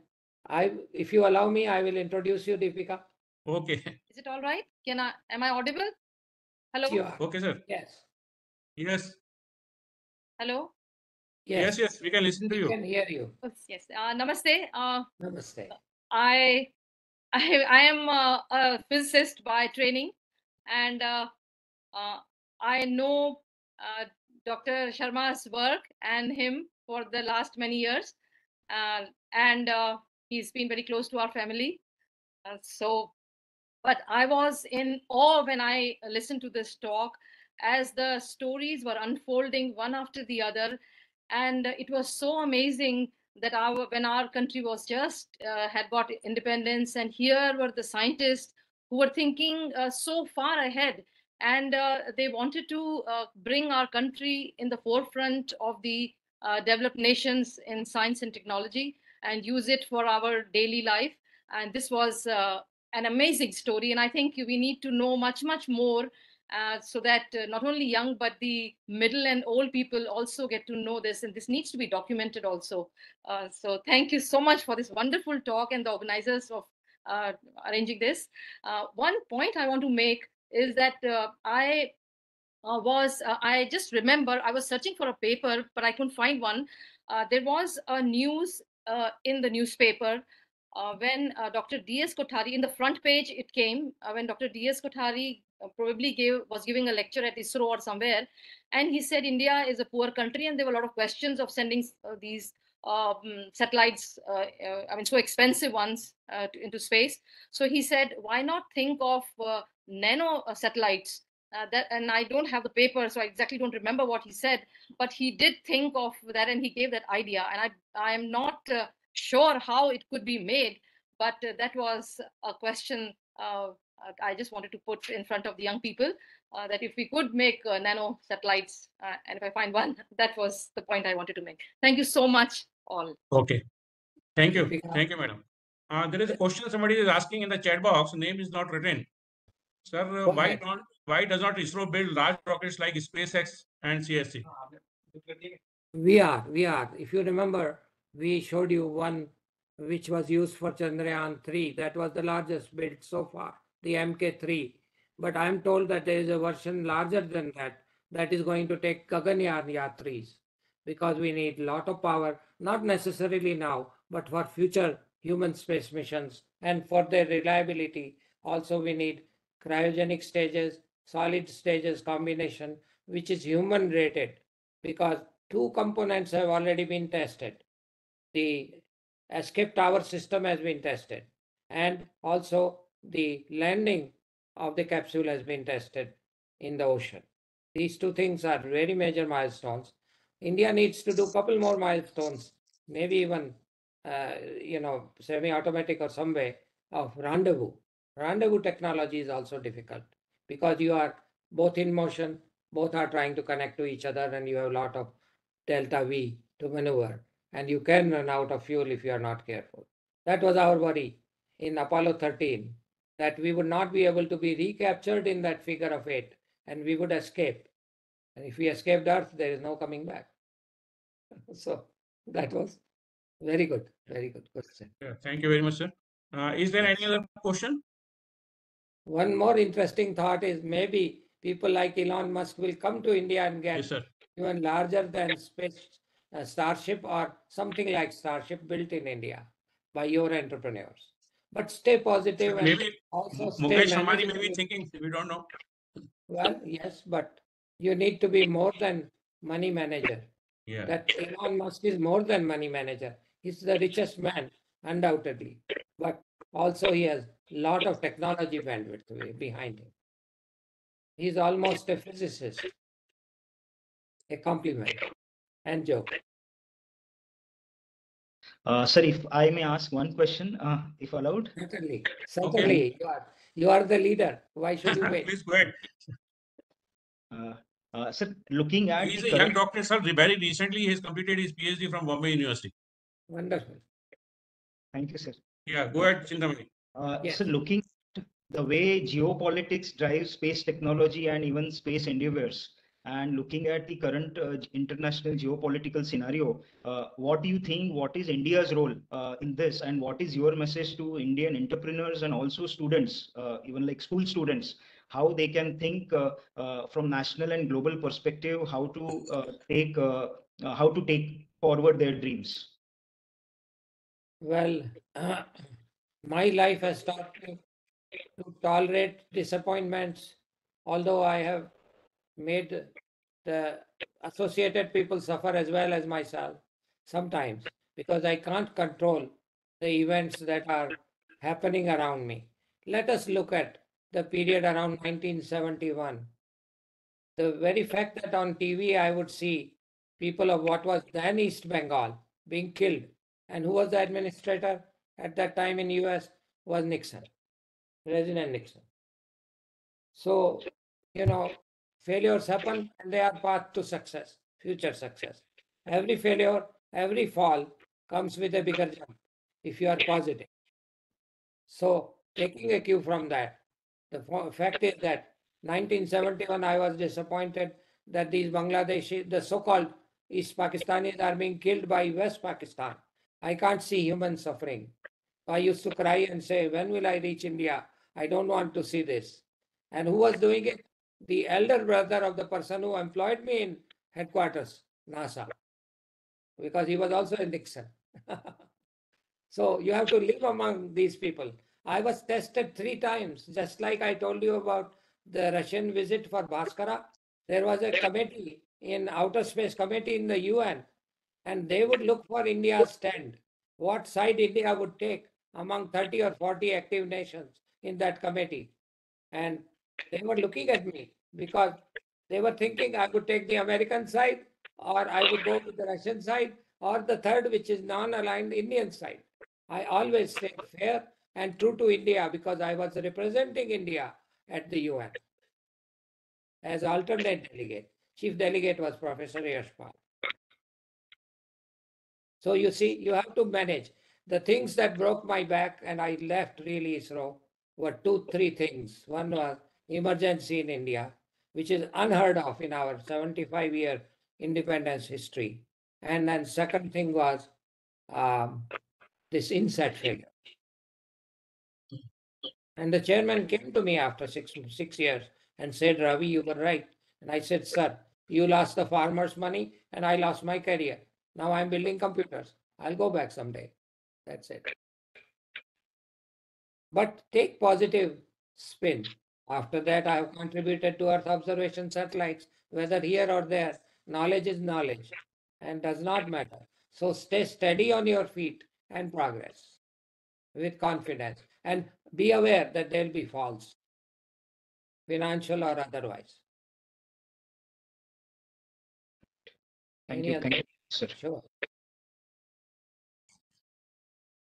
if you allow me, I will introduce you, Deepika. Okay. Is it all right? Am I audible? Hello? You are. Okay, sir. Yes. Yes. Hello? Yes, yes, we can listen to We you. can hear you. Yes. Namaste. Namaste. I am a physicist by training, and I know Dr. Sharma's work and him for the last many years, and he's been very close to our family. But I was in awe when I listened to this talk as the stories were unfolding one after the other. And it was so amazing that when our country was just had got independence, and here were the scientists who were thinking so far ahead, and they wanted to bring our country in the forefront of the developed nations in science and technology and use it for our daily life. And this was an amazing story, and I think we need to know much more so that not only young but the middle and old people also get to know this, and this needs to be documented also. So thank you so much for this wonderful talk and the organizers of arranging this. One point I want to make is that I just remember I was searching for a paper, but I couldn't find one. There was a news in the newspaper when Dr. D.S. Kothari, in the front page it came, when Dr. D.S. Kothari probably was giving a lecture at ISRO or somewhere, and he said India is a poor country, and there were a lot of questions of sending these satellites, so expensive ones into space. So he said, why not think of nano satellites? And I don't have the paper, so I exactly don't remember what he said, but he did think of that, and he gave that idea. And I am not sure how it could be made, but that was a question I just wanted to put in front of the young people, that if we could make nano satellites, and if I find one, that was the point I wanted to make. Thank you so much, all. Okay. Thank you. Thank you, madam. There is a question somebody is asking in the chat box. Name is not written. Sir, why does not ISRO build large rockets like SpaceX and CSC? We are. If you remember, we showed you one which was used for Chandrayaan 3. That was the largest built so far, the MK3. But I am told that there is a version larger than that, that is going to take Gaganyaan Yatris, because we need a lot of power, not necessarily now, but for future human space missions and for their reliability. Also, we need cryogenic stages, solid stages combination, which is human rated, because two components have already been tested. The escape tower system has been tested, and also the landing of the capsule has been tested in the ocean. These two things are very major milestones. India needs to do a couple more milestones, maybe even semi-automatic or some way of rendezvous. Rendezvous technology is also difficult because you are both in motion, both are trying to connect to each other, and you have a lot of delta V to maneuver, and you can run out of fuel if you are not careful. That was our worry in Apollo 13, that we would not be able to be recaptured in that figure of 8, and we would escape. And if we escaped Earth, there is no coming back. So that was very good question. Yeah, thank you very much, sir. Is there any other question? One more interesting thought is maybe people like Elon Musk will come to India and get even larger than space Starship or something like Starship built in India by your entrepreneurs. But stay positive, and maybe also stay Mukesh Ambani manageable. may be thinking, we don't know. Well, yes, but you need to be more than money manager. Yeah. That Elon Musk is more than money manager. He's the richest man, undoubtedly. But also he has a lot of technology bandwidth behind him. He's almost a physicist. A compliment and joke. Sir, if I may ask one question, if allowed. Certainly. Okay. You are the leader. Why should you wait? Please go ahead. Sir, looking at He's the a young current, doctor, sir. Very recently, he has completed his PhD from Bombay University. Wonderful. thank you, sir. Yeah, go ahead, Chintamani. Yes. So looking at the way geopolitics drives space technology and even space endeavors, and looking at the current international geopolitical scenario, what do you think? What is India's role in this, and what is your message to Indian entrepreneurs and also students, even like school students, how they can think from national and global perspective, how to take forward their dreams? Well, my life has taught me to tolerate disappointments, although I have made the associated people suffer as well as myself sometimes, because I can't control the events that are happening around me. Let us look at the period around 1971. The very fact that on TV I would see people of what was then East Bengal being killed, and who was the administrator at that time in US was Nixon, President Nixon. So, failures happen and they are path to success, future success. Every failure, every fall comes with a bigger jump if you are positive. So, taking a cue from that, the fact is that 1971, I was disappointed that these Bangladeshi, the so-called East Pakistanis, are being killed by West Pakistan. I can't see human suffering. I used to cry and say, when will I reach India? I don't want to see this. And who was doing it? The elder brother of the person who employed me in headquarters, NASA, because he was also a Nixon. So you have to live among these people. I was tested 3 times, just like I told you about the Russian visit for Bhaskara. There was a committee in outer space committee in the UN, and they would look for India's stand, what side India would take among 30 or 40 active nations in that committee. And they were looking at me because they were thinking I would take the American side, or I would go with the Russian side, or the third, which is non-aligned Indian side. I always stayed fair and true to India because I was representing India at the UN as alternate delegate. Chief delegate was Professor Yashpal. So you see, you have to manage. The things that broke my back and I left really ISRO were 2, 3 things. One was emergency in India, which is unheard of in our 75-year independence history. And then second thing was this INSAT failure. And the chairman came to me after six years and said, Ravi, you were right. And I said, sir, you lost the farmers' money and I lost my career. Now I'm building computers. I'll go back someday. That's it. But take positive spin. After that, I have contributed to Earth observation satellites, whether here or there. Knowledge is knowledge and does not matter. So stay steady on your feet and progress with confidence. And be aware that there'll be falls, financial or otherwise. Thank you, sir. Sure.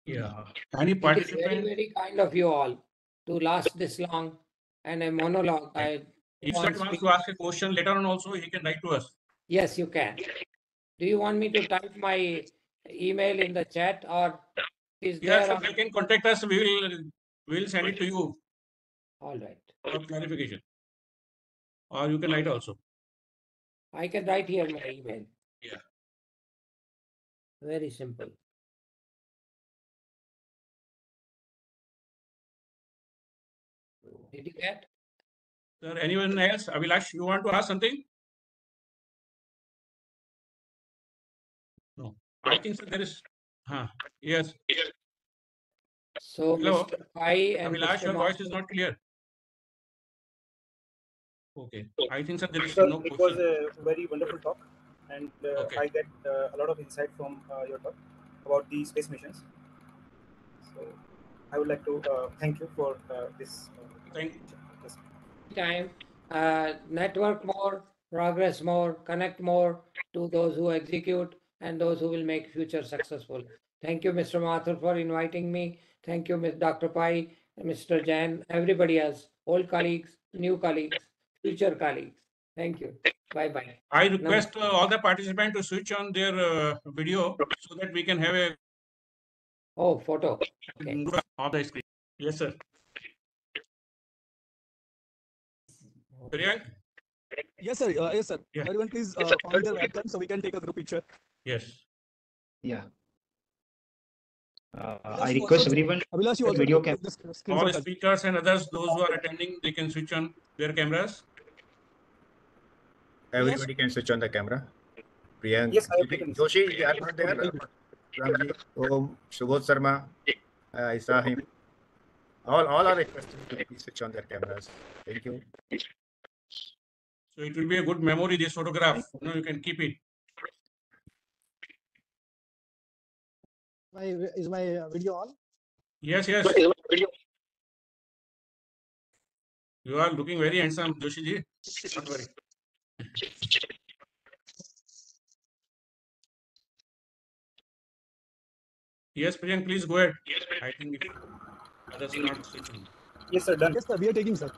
Yeah. Any It is participant? very, very kind of you all to last this long and a monologue. If someone wants to ask a question later on also, he can write to us. Yes, you can. Do you want me to type my email in the chat, or is there? Yes, you can contact us. We will send it to you. All right. For clarification. Or you can write also. I can write here my email. Yeah. Very simple. Did you get? Sir, anyone else? Avilash, you want to ask something? No. I think so there is. Yes. So, Hello? Mr. Pai and Avilash, Mr. your voice is not clear. Okay. I think so there is no question. It was a very wonderful talk, and I get a lot of insight from your talk about the space missions. So I would like to thank you for this. Thank you. Time, network more, progress more, connect more to those who execute and those who will make future successful. Thank you, Mr. Mathur, for inviting me. Thank you, Ms. Dr. Pai, Mr. Jain, everybody else, old colleagues, new colleagues, future colleagues. Thank you. Bye-bye. I request all the participants to switch on their video so that we can have a photo. Okay. Of the screen. Yes, sir. Priyank? Yes, sir. Yes, sir. Yeah. Everyone, please on their webcam so we can take a group picture. Yes. Yeah. I request everyone to video cam. All speakers and others, those who are attending, they can switch on their cameras. Everybody can switch on the camera. Priyank, Yes, I Joshi, you are not there. Ramji, Om, Subodh Sharma, I saw him. All are requested to please switch on their cameras. Thank you. So it will be a good memory, this photograph. You can keep it. Is my video on? Yes, yes. You are looking very handsome, Joshi ji. Don't worry. Yes, Priyank, please go ahead. I think if others are not switching. Yes, sir. Done. Yes, sir. We are taking, sir.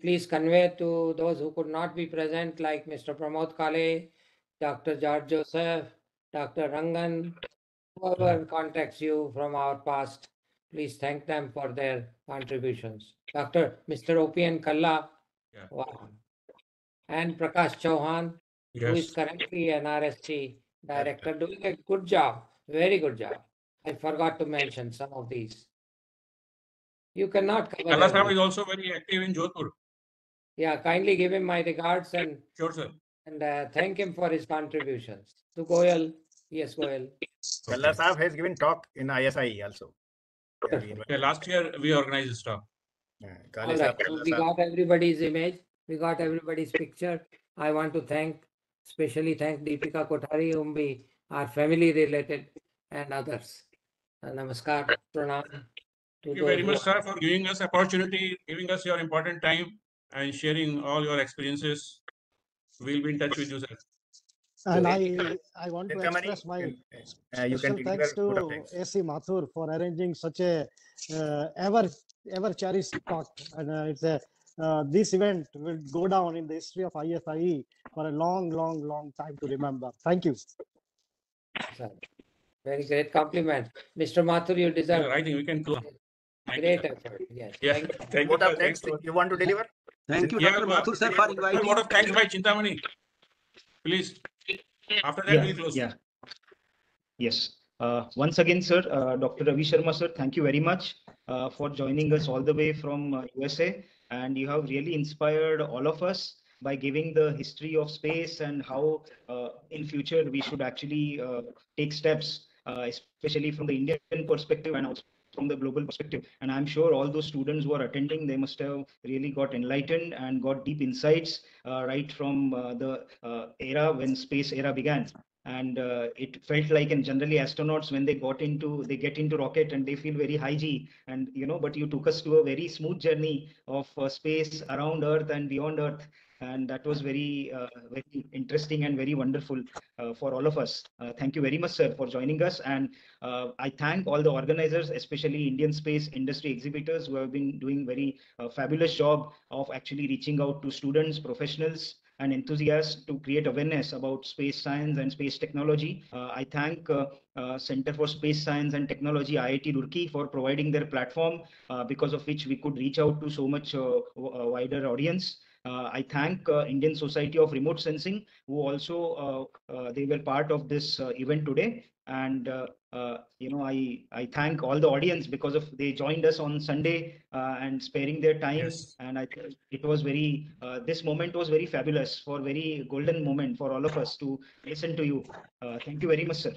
Please convey to those who could not be present, like Mr. Pramod Kale, Dr. George Joseph, Dr. Rangan, whoever contacts you from our past, please thank them for their contributions. Mr. OPN Kalla, wow. And Prakash Chauhan, who is currently an RST director, doing a good job, very good job. I forgot to mention some of these. You cannot cover Kalla Sahab everything. is also very active in Jodhpur. Yeah, kindly give him my regards and sure, sir. And thank him for his contributions. To Goyal, yes, Goyal. Kalla Sahab has given talk in ISI also. Yeah, last year we organized this talk. All right, so we got everybody's image, we got everybody's picture. I want to especially thank Deepika Kothari, whom we are family related, and others. Namaskar, pranam. Thank you very much, sir, for giving us opportunity, giving us your important time and sharing all your experiences. We'll be in touch with you, sir. And I want to express my special thanks to AC Mathur for arranging such a ever cherished talk. And it's this event will go down in the history of ISIE for a long time to remember. Thank you. Very great compliment. Mr. Mathur, you deserve. I think we can do. Great effort. Yes. Yeah. Thank you. Thanks. You want to deliver? Thank you, Dr. Mathur, sir, for inviting. Vote of thanks by Chintamani. Please. After that, we'll close. Yeah. Yes. Once again, sir, Dr. Ravi Sharma, sir, thank you very much for joining us all the way from USA. And you have really inspired all of us by giving the history of space and how in future we should actually take steps, especially from the Indian perspective and also from the global perspective. And I'm sure all those students who are attending, they must have really got enlightened and got deep insights right from the era when space era began. And it felt like, and generally astronauts, when they get into rocket and they feel very high G, and but you took us to a very smooth journey of space around Earth and beyond Earth. And that was very interesting and very wonderful for all of us. Thank you very much, sir, for joining us. And I thank all the organizers, especially Indian space industry exhibitors, who have been doing very fabulous job of actually reaching out to students, professionals, and enthusiasts to create awareness about space science and space technology. I thank Center for Space Science and Technology, IIT Roorkee, for providing their platform, because of which we could reach out to so much wider audience. I thank Indian Society of Remote Sensing, who also they were part of this event today. And I thank all the audience because of they joined us on Sunday and sparing their time. Yes. And I think it was very this moment was very fabulous, for very golden moment for all of us to listen to you. Thank you very much, sir.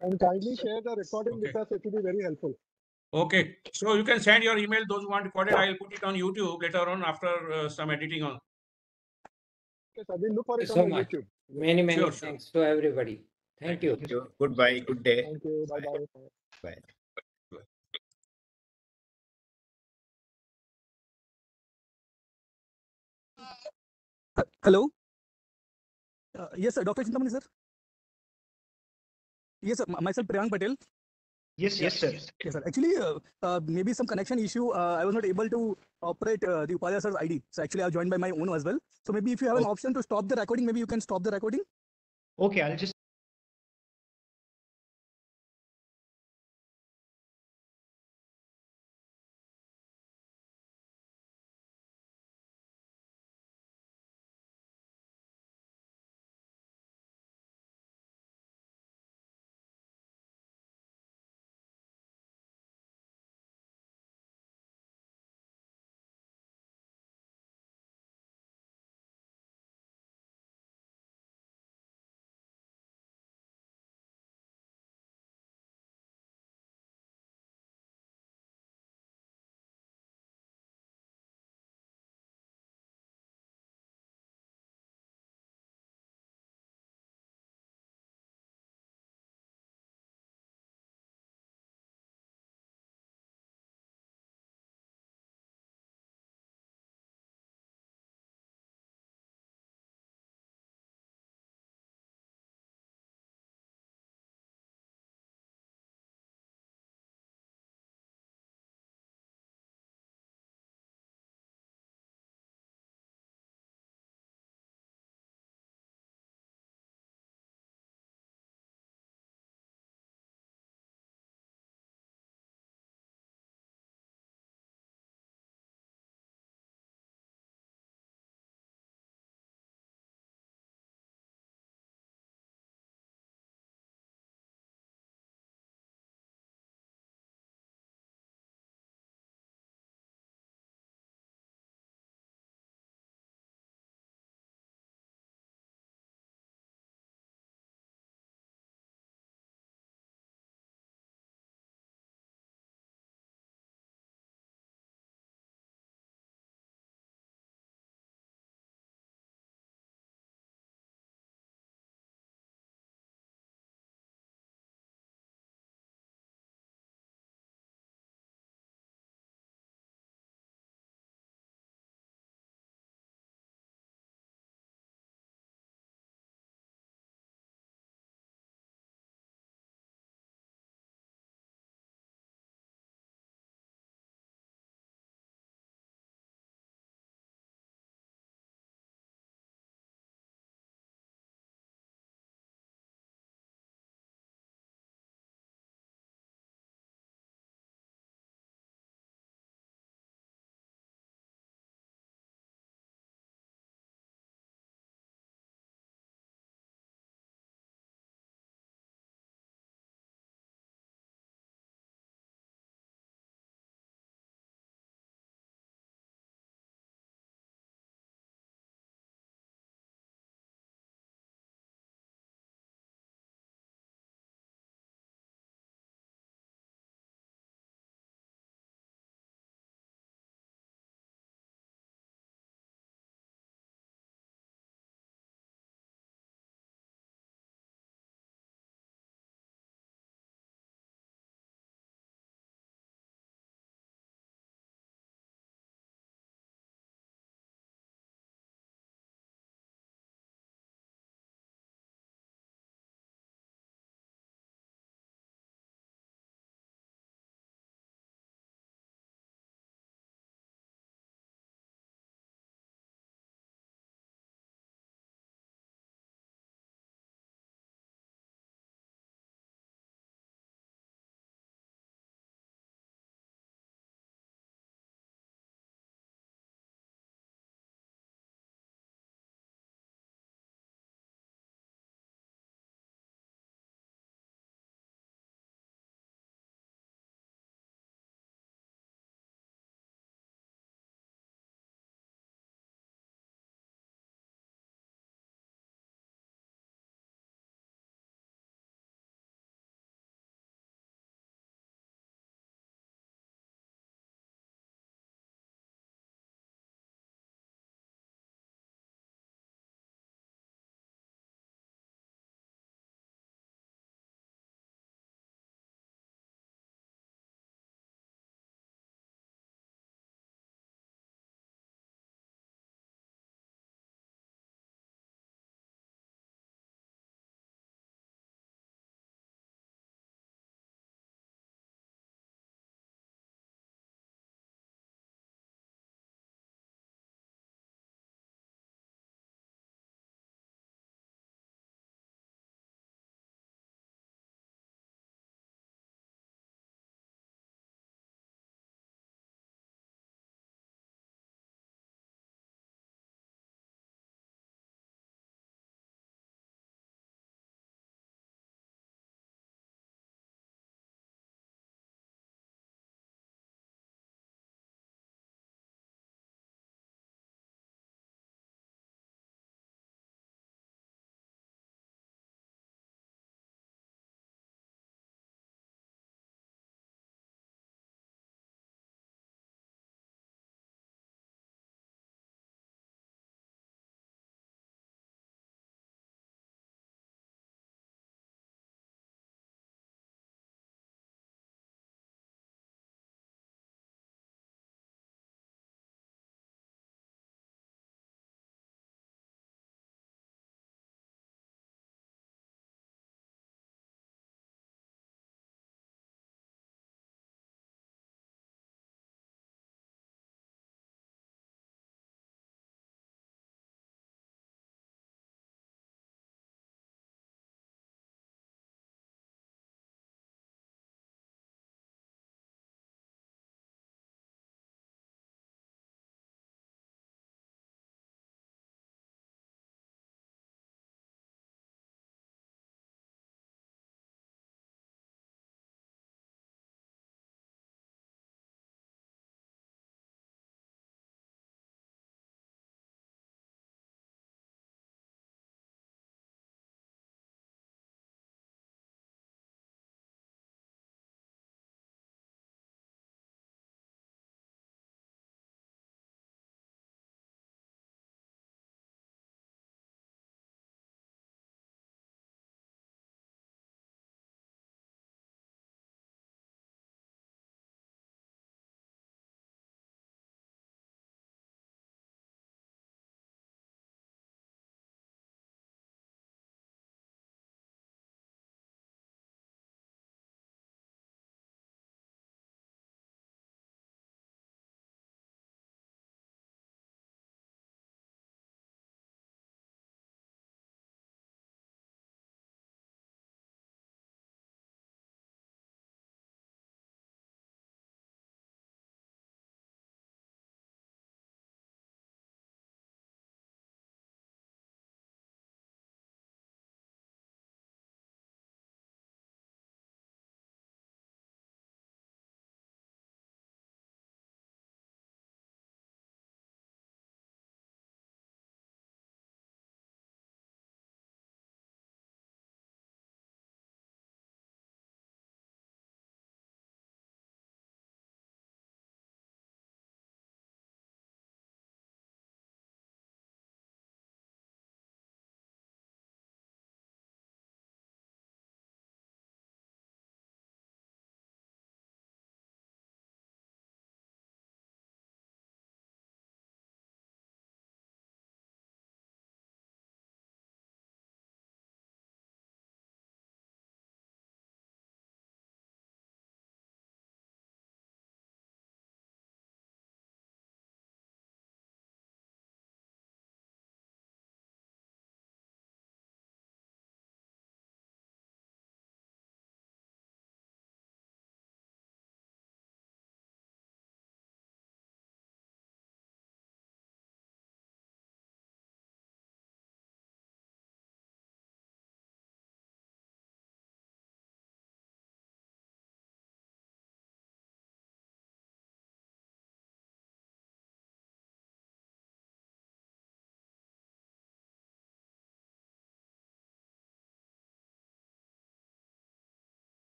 And kindly share the recording with us. It will be very helpful. Okay, so you can send your email, those who want recorded. I'll put it on YouTube later on after some editing on. Yes, I will look for it so on much. YouTube. Many thanks to everybody. Thank you. Goodbye. Good day. Thank you. Bye-bye. Bye. Hello. Yes, sir. Dr. Chintamani, sir. Yes, sir. Myself, Priyank Patel. Yes, yes, sir. Yes, sir. Actually, maybe some connection issue. I was not able to operate the Upadhyay sir's ID. So actually, I've joined by my own as well. So maybe if you have an option to stop the recording, maybe you can stop the recording. Okay, I'll just